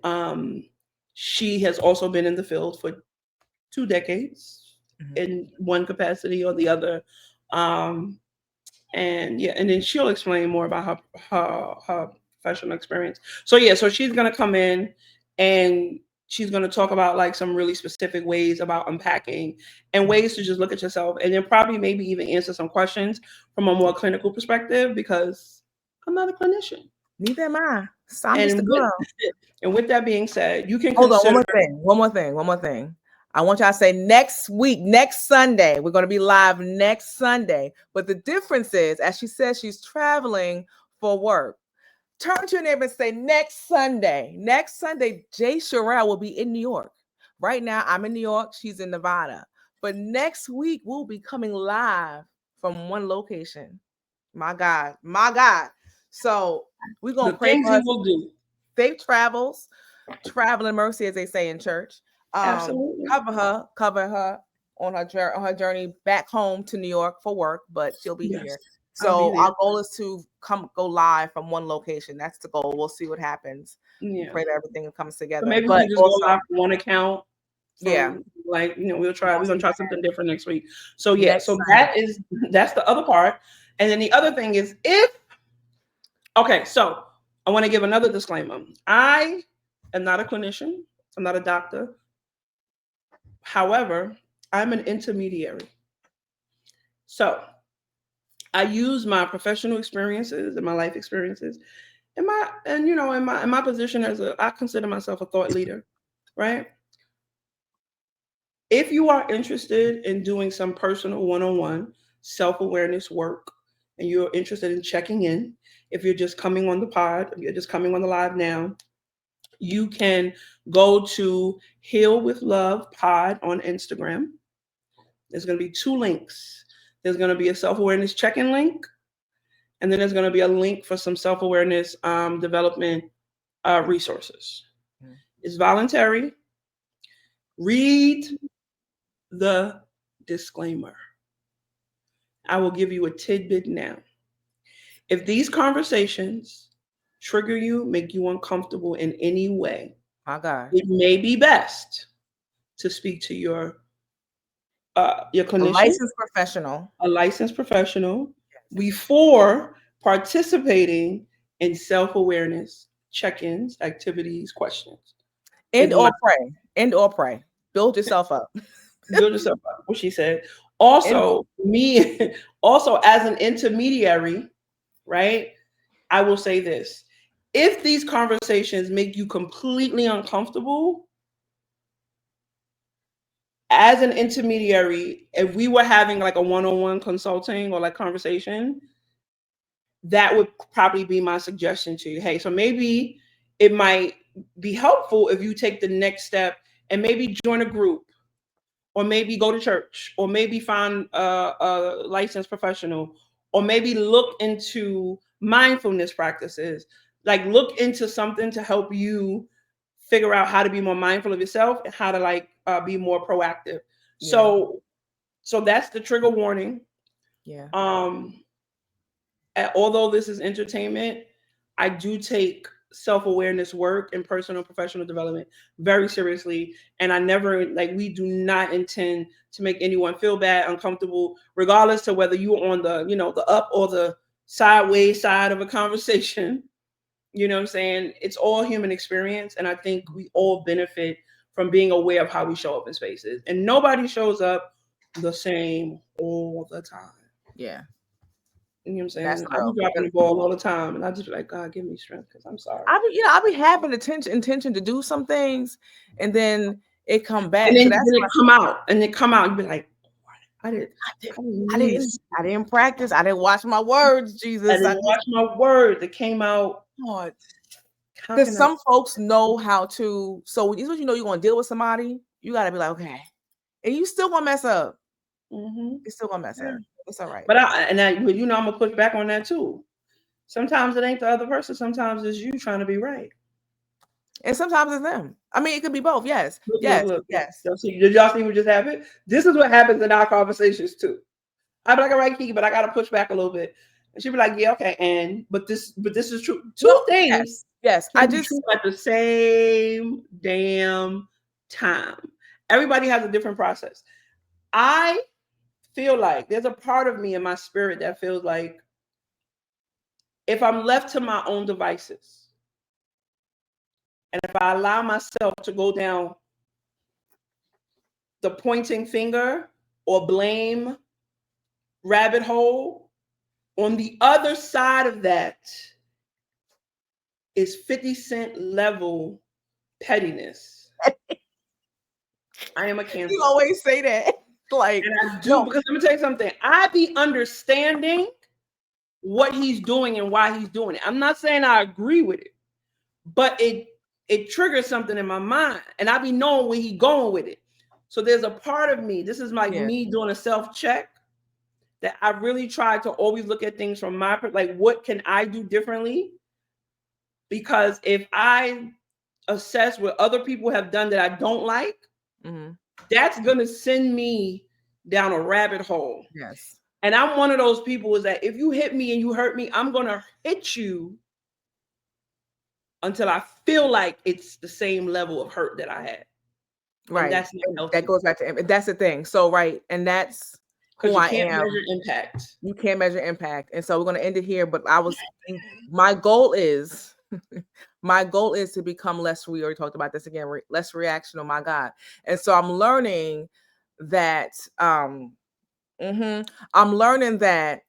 B: she has also been in the field for 2 decades
A: Mhm.
B: in one capacity or the other. Um, and yeah, and then she'll explain more about her professional experience. So yeah, so she's gonna come in and she's gonna talk about like some really specific ways about unpacking and ways to just look at yourself, and then probably maybe even answer some questions from a more clinical perspective, because I'm not a clinician.
A: Neither am I. So I'm just a
B: And with
A: girl.
B: and with that being said, you can
A: Hold on, one
B: consider.
A: more thing. One more thing. One more thing. I want y'all to say next week, next Sunday. We're going to be live next Sunday. But the difference is, as she says, she's traveling for work. Turn to your neighbor and say, next Sunday, H.E.A.L will be in New York. Right now, I'm in New York. She's in Nevada. But next week, we'll be coming live from one location. My God. My God. So we're going
B: The
A: to pray
B: things
A: for
B: you
A: her
B: will do.
A: safe travels, traveling mercy, as they say in church.
B: Absolutely.
A: Cover her on her journey back home to New York for work, but she'll be
B: Yes,
A: here.
B: I'll be
A: So
B: there.
A: our goal is to go live from one location. That's the goal. We'll see what happens. We
B: Yeah.
A: pray that everything comes
B: So
A: together.
B: maybe we
A: But
B: can just go
A: also,
B: live from one account
A: yeah,
B: from, like, we'll try,
A: we'll
B: we're gonna
A: see
B: try
A: what
B: something
A: happens
B: different next week. So yeah,
A: next
B: so
A: Sunday.
B: that's the other part. And then the other thing is, if okay, so I want to give another disclaimer. I am not a clinician, I'm not a doctor. However, I'm an intermediary. So I use my professional experiences and my life experiences in my position as I consider myself a thought leader, right? If you are interested in doing some personal one-on-one self-awareness work, and you're interested in checking in, if you're just coming on the pod, if you're just coming on the live now, you can go to Heal with Love Pod on Instagram. There's going to be two links. There's going to be a self-awareness check-in link, and then there's going to be a link for some self-awareness development resources.
A: Mhm.
B: It's voluntary. Read the disclaimer. I will give you a tidbit now. If these conversations trigger you, make you uncomfortable in any way,
A: My God.
B: it may be best to speak to your
A: A
B: clinician,
A: licensed professional.
B: a licensed professional, before participating in self-awareness check-ins, activities, questions. Is
A: And
B: my
A: or pray. And or pray. Build yourself up.
B: build yourself up, what she said.
A: And
B: Also, me, also as an intermediary, right? I will say this. If these conversations make you completely uncomfortable, as an intermediary, if we were having like a one-on-one consulting or like conversation, that would probably be my suggestion to you. Hey, so maybe it might be helpful if you take the next step and maybe join a group, or maybe go to church, or maybe find a licensed professional, or maybe look into mindfulness practices. Like, look into something to help you figure out how to be more mindful of yourself and how to like be more proactive.
A: yeah,
B: So that's the trigger warning.
A: yeah.
B: Um, although this is entertainment, I do take self awareness work and personal professional development very seriously. And I never, like, we do not intend to make anyone feel bad, uncomfortable, regardless to whether you're on the up or the sideways side of a conversation. You know what I'm saying? It's all human experience. And I think we all benefit from being aware of how we show up in spaces. And nobody shows up the same all the time.
A: Yeah.
B: You know what I'm
A: That's
B: saying? I be
A: real.
B: dropping the ball all the time, and I just be like, God, give me strength, because I'm sorry.
A: I'll be having intention to do some things, and then it come back.
B: And then,
A: So that's
B: it come out, and it come out, and be like, I didn't,
A: I didn't practice. I didn't watch my words,
B: I
A: Jesus.
B: didn't watch my words. It came out.
A: Because some folks know how to. So this is what you know you're gonna deal with somebody. You gotta be like, okay, and you still gonna mess up.
B: Mm-hmm.
A: You're still gonna mess up. It's all right.
B: But I'm gonna push back on that too. Sometimes it ain't the other person. Sometimes it's you trying to be right.
A: And sometimes it's them. I mean, it could be both. Yes.
B: Look.
A: Yes.
B: Did y'all see what just happened? This is what happens in our conversations too. I'm like, all right, Kiki, but I gotta push back a little bit. And she'd be like, yeah, okay, and but this is true. Two things
A: Yes.
B: can be true at the same damn time. Everybody has a different process. I feel like there's a part of me in my spirit that feels like if I'm left to my own devices, and if I allow myself to go down the pointing finger or blame rabbit hole, on the other side of that is 50 Cent level pettiness. I am a Cancer.
A: You always say that. Like,
B: and I do, because let me tell you something. I be understanding what he's doing and why he's doing it. I'm not saying I agree with it, but it triggers something in my mind, and I be knowing where he going with it. So there's a part of me, this is like me doing a self-check, that I really try to always look at things from my like, what can I do differently? Because if I assess what other people have done that I don't like, that's gonna send me down a rabbit hole.
A: Yes.
B: And I'm one of those people is that if you hit me and you hurt me, I'm gonna hit you until I feel like it's the same level of hurt that I had.
A: Right.
B: And that's not healthy.
A: That goes back to, that's the thing. So, right. And that's who I am.
B: You can't measure impact.
A: You can't measure impact. And so we're going to end it here. But my goal is, to become less, we already talked about this again, less reactional, my God. And so I'm learning that, I'm learning that,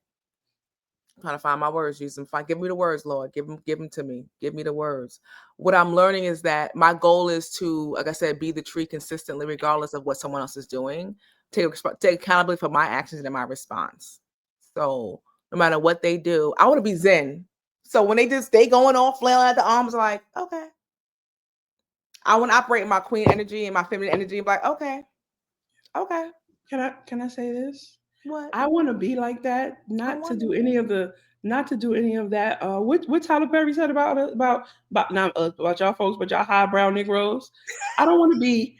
A: I'm trying to find my words, Jesus. Give me the words, Lord. Give them to me. Give me the words. What I'm learning is that my goal is to, like I said, be the tree consistently, regardless of what someone else is doing. Take accountability for my actions and my response. So no matter what they do, I want to be zen. So when they going on flailing at the arms, like, okay. I want to operate in my queen energy and my feminine energy. I'm like, okay.
B: Can I say this?
A: What?
B: I want to be like that, not to do any of that. What Tyler Perry said about not us, about y'all folks, but y'all highbrow Negroes. I don't want to be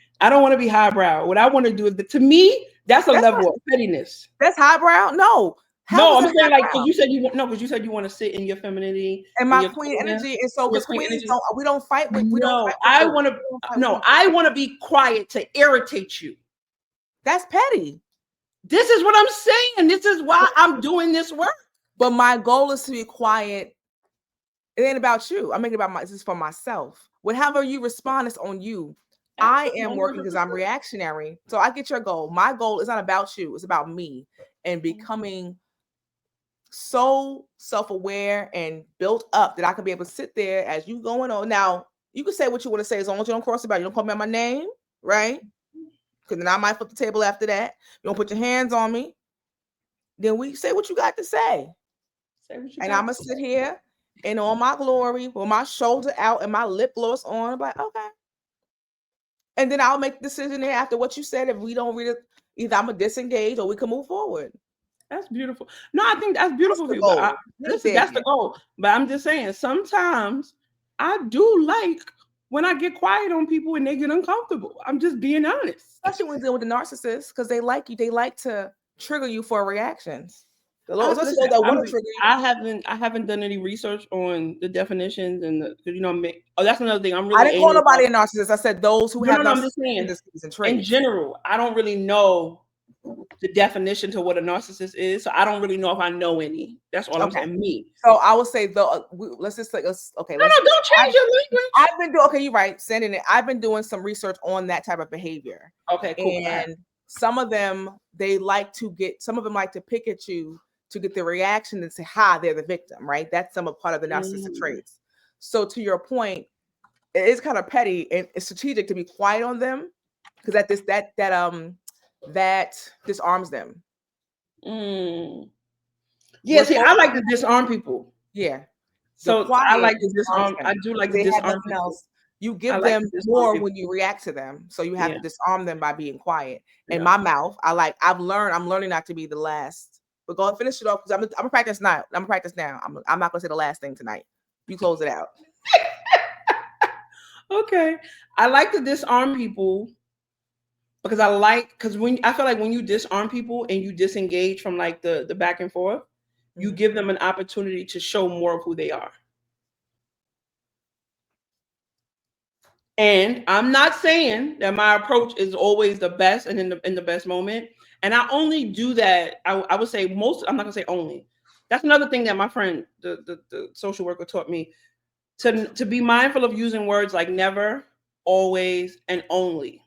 B: highbrow. What I want to do is to me, that's a level of pettiness.
A: That's highbrow? No.
B: I'm saying like, because you said you want to sit in your femininity
A: and my queen energy, and so because queens we don't fight with.
B: I want to be quiet to irritate you.
A: That's petty.
B: This is what I'm saying. This is why I'm doing this work.
A: But my goal is to be quiet. It ain't about you. I'm making it about this is for myself. Whatever you respond is on you. I am working because I'm reactionary. So I get your goal. My goal is not about you. It's about me and becoming so self-aware and built up that I can be able to sit there as you going on. Now, you can say what you want to say as long as you don't cross about. You don't call me by my name, right? Because then I might flip the table after that. You don't put your hands on me. Then we say what you got to say. And I'm going to sit here and on my glory with my shoulder out and my lip gloss on. I'm like, okay. And then I'll make the decision there after what you said. If we don't read it, either I'm going to disengage or we can move forward.
B: That's beautiful. No, I think that's beautiful for you. That's the goal. But I'm just saying, sometimes I do like when I get quiet on people and they get uncomfortable. I'm just being honest.
A: Especially when dealing with the narcissists, because they like you. They like to trigger you for reactions.
B: I haven't done any research on the definitions and that's another thing. I
A: didn't call nobody a narcissist. I said those who have
B: I'm just saying, in general, I don't really know the definition to what a narcissist is, so I don't really know if I know any. That's all I'm saying. Me.
A: So I would say though, let's just like okay.
B: No, don't change your language.
A: I've been doing you're right. Sending it. I've been doing some research on that type of behavior.
B: Okay, cool.
A: And some of them like to pick at you to get the reaction and say, "Ha, they're the victim." Right? That's part of the narcissistic traits. So to your point, it is kind of petty and it's strategic to be quiet on them because that disarms them.
B: Mm. Yeah,
A: We're
B: see, I like to disarm people.
A: yeah. The
B: So I
A: quiet
B: like to
A: disarms
B: disarm. I
A: them
B: do like
A: because
B: to
A: they have
B: disarm
A: nothing
B: people.
A: else. You
B: I
A: give
B: like
A: them
B: to disarm
A: more
B: people.
A: when you react to them, so you have
B: Yeah,
A: to disarm them by being quiet. In
B: yeah.
A: my mouth, I'm learning not to be the last. But go and finish it off because I'm gonna practice now. I'm gonna practice now. I'm not gonna say the last thing tonight. You close it out.
B: Okay. I like to disarm people because when I feel like when you disarm people and you disengage from like the back and forth, you
A: Mhm.
B: give them an opportunity to show more of who they are. And I'm not saying that my approach is always the best and in the best moment. And I only do that. I would say most. I'm not gonna say only. That's another thing that my friend, the social worker, taught me to be mindful of using words like never, always, and only.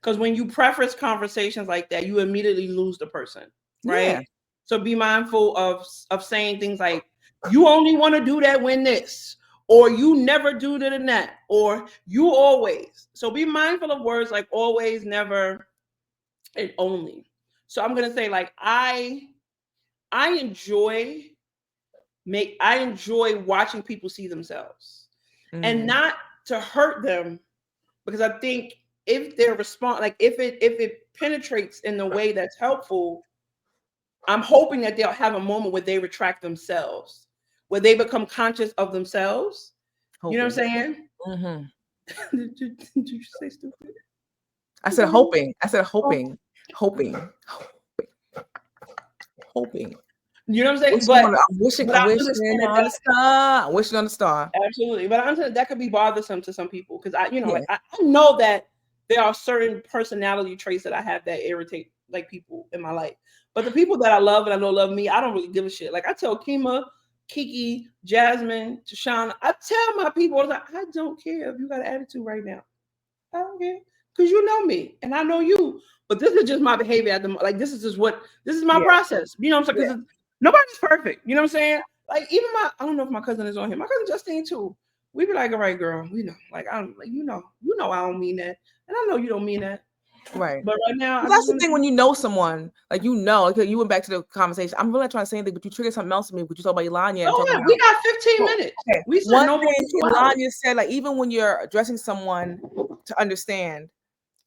B: Because when you preface conversations like that, you immediately lose the person,
A: Yeah.
B: right? So be mindful of saying things like, "You only want to do that when this," or "You never do that and that," or "You always." So be mindful of words like always, never, and only. So I'm gonna say like I enjoy I enjoy watching people see themselves, and
A: Mm.
B: not to hurt them, because I think if their response, like if it penetrates in the way that's helpful, I'm hoping that they'll have a moment where they retract themselves, where they become conscious of themselves. You know what
A: Hoping.
B: I'm saying?
A: Hmm.
B: Did you say stupid?
A: I
B: Is
A: said
B: that what
A: hoping. I said
B: oh,
A: hoping, hoping.
B: you know what I'm saying?
A: Wishing on. I'm wishing.
B: But
A: I'm
B: I
A: wishing
B: understand that
A: on the star. I'm wishing on the star.
B: absolutely, but I understand that could be bothersome to some people because
A: Yeah.
B: like I know that there are certain personality traits that I have that irritate like people in my life. But the people that I love and I know love me, I don't really give a shit. Like I tell Kima, Kiki, Jasmine, Tashana, I tell my people all the time, I don't care if you got an attitude right now. I don't care because you know me and I know you. But this is just my behavior at the like. This is my
A: Yeah.
B: process. You know what I'm saying?
A: Yeah.
B: Because nobody's perfect. You know what I'm saying? Like even I don't know if my cousin is on here. My cousin Justine too. We be like, all right, girl, we know. Like I don't like you know I don't mean that, and I know you don't mean that.
A: Right.
B: But right now, I
A: But
B: just
A: that's the
B: want
A: thing
B: to.
A: when you know someone, like like you went back to the conversation. I'm really not trying to say anything, but you triggered something else in me. But you talk about Elanya and
B: Oh
A: talking
B: yeah, we
A: about
B: got 15
A: well,
B: minutes.
A: okay.
B: We said
A: One
B: no more
A: thing
B: than 2 hours.
A: Elanya said, like even when you're addressing someone to understand,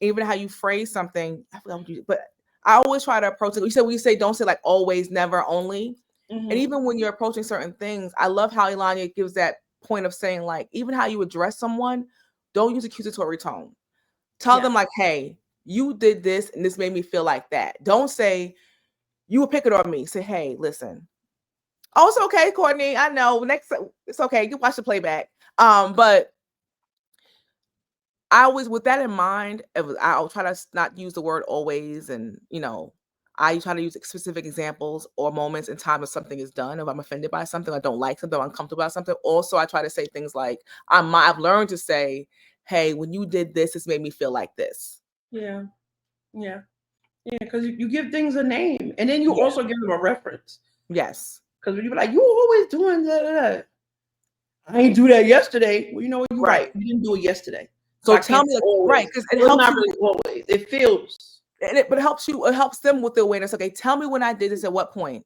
A: even how you phrase something, I forgot what you but I always try to approach it. You said we say don't say like always, never, only. And
B: Mm-hmm.
A: even when you're approaching certain things, I love how Elanya gives that point of saying, like, even how you address someone, don't use accusatory tone. Tell
B: Yeah.
A: them, like, hey, you did this and this made me feel like that. Don't say, you would pick it on me. Say, hey, listen. Oh, it's okay, Courtney. I know. Next, it's okay. You can watch the playback. But I always, with that in mind, I'll try to not use the word always, and I try to use specific examples or moments in time if something is done. If I'm offended by something, I don't like something, I'm uncomfortable about something. Also, I try to say things like, I've learned to say, "Hey, when you did this, this made me feel like this."
B: Yeah. Yeah. Yeah. Because you give things a name, and then you
A: Yeah.
B: also give them a reference.
A: Yes.
B: Because when you be like, you always doing that. I ain't do that yesterday. Well, you know what? You're
A: Right.
B: right. You didn't do it yesterday. So
A: So
B: I
A: tell
B: can't
A: me,
B: say
A: like, right,
B: always.
A: because it
B: So it's
A: helps
B: not
A: you,
B: really always. It feels.
A: but it helps you. It helps them with the awareness. Okay, tell me when I did this at what point.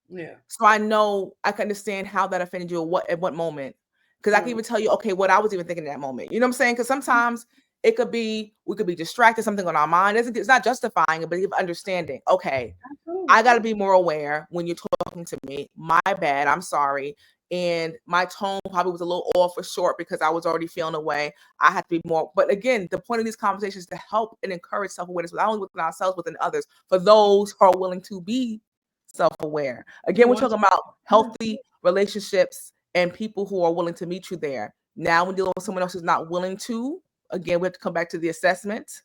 B: Yeah.
A: So I know I can understand how that offended you or at what moment. Because I can
B: Right.
A: even tell you, okay, what I was even thinking in that moment. You know what I'm saying? Because sometimes we could be distracted, something on our mind. It's not justifying it, but give understanding. Okay,
B: Absolutely.
A: I got to be more aware when you're talking to me. My bad. I'm sorry. And my tone probably was a little off or short because I was already feeling away. I had to be more. But again, the point of these conversations is to help and encourage self-awareness, not only within ourselves, within others, for those who are willing to be self-aware.
B: You
A: Again, we're
B: want
A: talking
B: to?
A: about
B: Yeah.
A: healthy relationships and people who are willing to meet you there. Now, when dealing with someone else who's not willing to, again, we have to come back to the assessment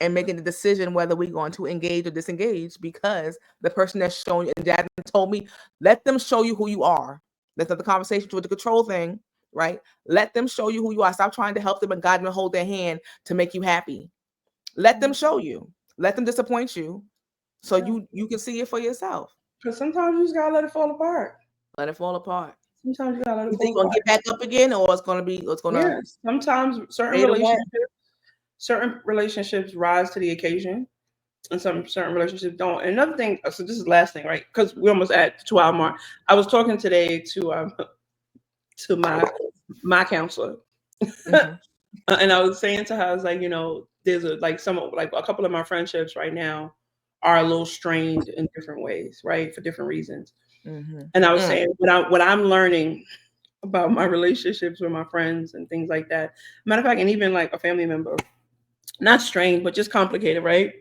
A: and making the decision whether we're going to engage or disengage, because the person that's showing you, and Dad told me, let them show you who you are. That's not the conversation with the control thing, right? Let them show you who you are. Stop trying to help them and guide them and hold their hand to make you happy. Let them show you. Let them disappoint you so
B: Yeah.
A: you can see it for yourself.
B: Because sometimes you just gotta let it fall apart.
A: Let it fall apart.
B: Sometimes you gotta let it
A: You think
B: fall
A: you're gonna
B: apart.
A: get back up again, or it's gonna
B: Yes. Sometimes certain
A: fade away?
B: relationships certain relationships rise to the occasion, and some certain relationships don't. And another thing, so this is the last thing, right? Because we almost at the 2 hour mark. I was talking today to my counselor,
A: Mhm.
B: and I was saying to her, I was like, there's a couple of my friendships right now are a little strained in different ways, right, for different reasons.
A: Mhm.
B: And I was
A: Mm.
B: saying what I'm learning about my relationships with my friends and things like that. Matter of fact, and even like a family member, not strained, but just complicated, right?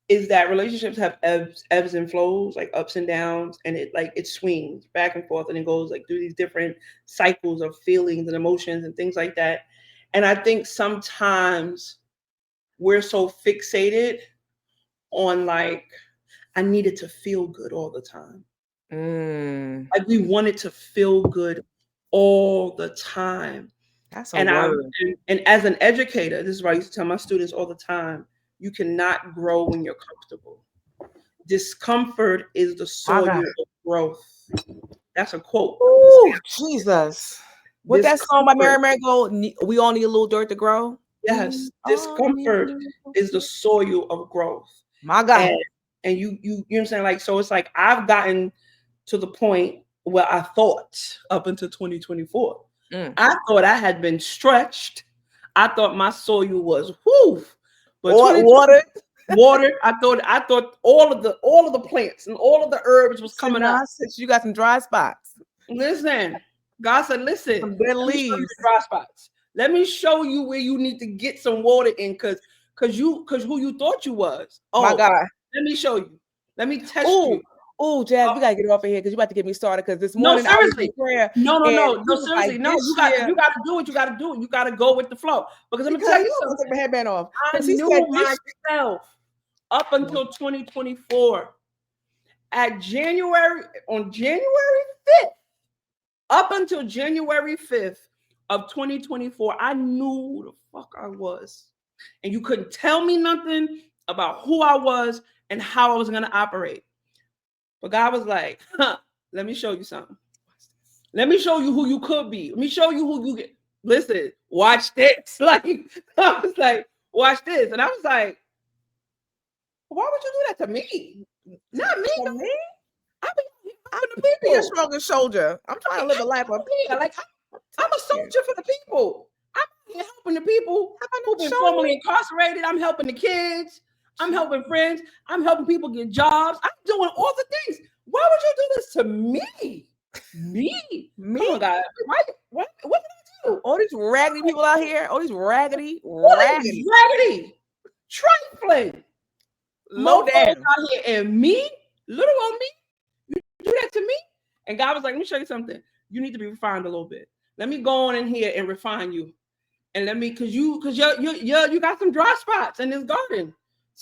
B: Is that relationships have ebbs and flows, like ups and downs, and it swings back and forth, and it goes like through these different cycles of feelings and emotions and things like that. And I think sometimes we're so fixated on like I needed to feel good all the time.
A: Mm.
B: Like we wanted to feel good all the time.
A: That's a
B: And
A: word.
B: and as an educator, this is what I used to tell my students all the time. You cannot grow when you're comfortable. Discomfort is the
A: My God.
B: soil of growth. That's a quote.
A: Ooh, Jesus. What that song by
B: Discomfort,
A: Mary go? We all need a little dirt to grow.
B: yes,
A: We all need a
B: discomfort
A: little
B: is the
A: dirt.
B: soil of growth.
A: My
B: And
A: God.
B: you know what I'm saying? Like, so it's like I've gotten to the point where I thought up until 2024.
A: Mm.
B: I thought I had been stretched. I thought my soil was whoo. But
A: Or
B: 2020
A: water.
B: water, I thought all of the plants and all of the herbs was coming up.
A: Nonsense. You got some dry spots.
B: Listen, God said, listen,
A: Some dead
B: let me show you
A: leaves.
B: the dry spots. Let me show you where you need to get some water in because who you thought you was.
A: My
B: Oh,
A: God.
B: let me show you. Let me test
A: Ooh.
B: you.
A: Ooh, Jazz,
B: Uh,
A: we gotta get off of here because you about to get me started. Because this
B: no,
A: morning I was in
B: seriously.
A: prayer
B: No, no,
A: and
B: no,
A: he
B: no,
A: was like,
B: seriously. No,
A: this
B: you
A: year,
B: got to do what you got to do. You got to go with the flow. Because I'm gonna
A: because
B: tell
A: you
B: you
A: know I'm gonna take
B: something.
A: my headband off.
B: I
A: Because he said
B: knew
A: this
B: myself up until 2024 on January 5th, up until January 5th of 2024, I knew who the fuck I was. And you couldn't tell me nothing about who I was and how I was going to operate. But God was like, let me show you something. Let me show you who you could be. Let me show you who you get. Listen, watch this. Like, I was like, watch this. And I was like, why would you do that to me? Not me.
A: for me.
B: I be
A: I'm
B: helping the
A: be your
B: people.
A: strongest soldier. I'm trying to live a life of
B: Yeah, like I'm a
A: you.
B: soldier for the people. I'm here helping the people
A: Have I
B: who've
A: not
B: been
A: shown you?
B: formerly incarcerated. I'm helping the kids. I'm helping friends. I'm helping people get jobs. I'm doing all the things. Why would you do this to me? Me?
A: Me?
B: Come on, guys. Why? What did I do?
A: All these raggedy people out here. All these raggedy,
B: What is
A: raggedy,
B: raggedy? Trifling.
A: low
B: Mofos
A: down.
B: out here and me, little old me, you do that to me? And God was like, let me show you something. You need to be refined a little bit. Let me go on in here and refine you. And let me, you got some dry spots in this garden.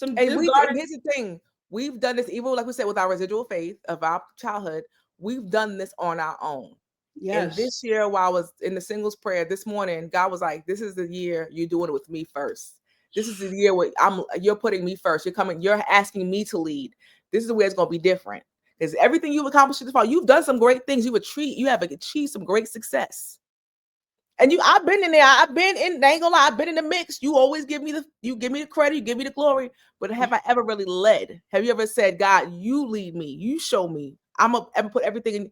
A: And
B: This
A: and
B: garden.
A: here's the thing. We've done this, even like we said, with our residual faith of our childhood, we've done this on our own. And
B: Yes.
A: this year, while I was in the singles prayer this morning, God was like, this is the year you're doing it with me first. This is the year where you're putting me first. You're asking me to lead. This is the way it's gonna be different. Because everything you've accomplished this far, you've done some great things. You have achieved some great success. And I've been in there. I've been in. I ain't gonna lie. I've been in the mix. You always give me the credit. You give me the glory. But have I ever really led? Have you ever said, God, you lead me. You show me. I'm gonna put everything in.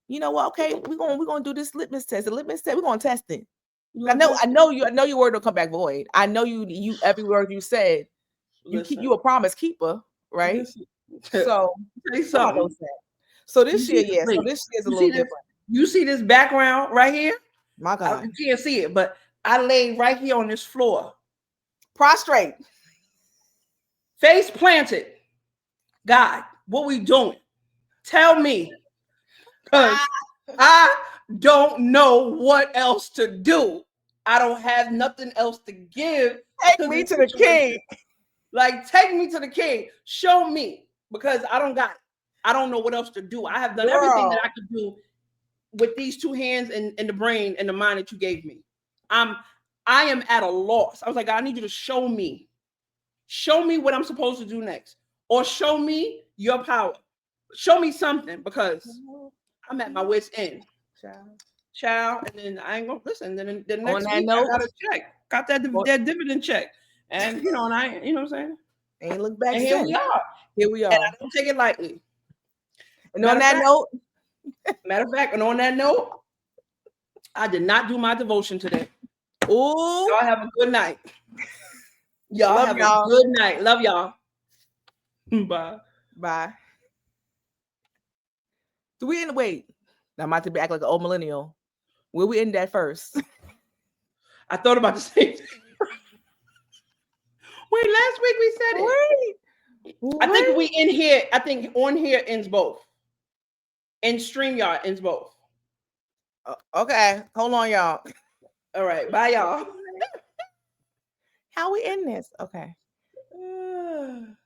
A: You know what? Okay, we're gonna do this litmus test. The litmus test. We're gonna test it. I know. I know your word will come back void. I know you. Every word you said, you a promise keeper, right?
B: Listen.
A: So
B: Say
A: come on,
B: something.
A: don't say. So
B: You
A: this
B: see
A: year,
B: this?
A: yeah. So
B: Wait.
A: this year's a
B: You
A: little
B: see this?
A: different.
B: You see this background right here?
A: My God,
B: You can't see it, but I laid right here on this floor,
A: prostrate.
B: face planted. God, what we doing? Tell me, because I don't know what else to do. I don't have nothing else to give
A: Take
B: to
A: me
B: this
A: to the king.
B: situation. Like, take me to the king. Show me, because I don't got it. I don't know what else to do. I have done everything that
A: Girl.
B: I could do with these two hands and the brain and the mind that you gave me. I am at a loss. I was like, I need you to show me. Show me what I'm supposed to do next. Or show me your power. Show me something, because I'm at my wit's end. Child. And then I ain't gonna listen. Then the
A: On
B: next
A: that
B: week I
A: note,
B: got a check. got that dividend check, and and I, what I'm saying.
A: Ain't look back
B: And
A: since.
B: here we are.
A: Here we
B: And
A: are.
B: I don't take it lightly.
A: And on that note,
B: matter of fact, and on that note, I did not do my devotion today.
A: Ooh.
B: Y'all have a good night. Y'all
A: Love
B: have
A: y'all.
B: a good night. Love y'all. Bye.
A: Bye. Do we end? Wait, I'm about to act like an old millennial. Will we end that first?
B: I thought about the same thing. Wait, last week we said it. I think we in here. I think on here ends both. And StreamYard ends both.
A: Okay, hold on, y'all.
B: All right, bye, y'all.
A: How we end this? Okay.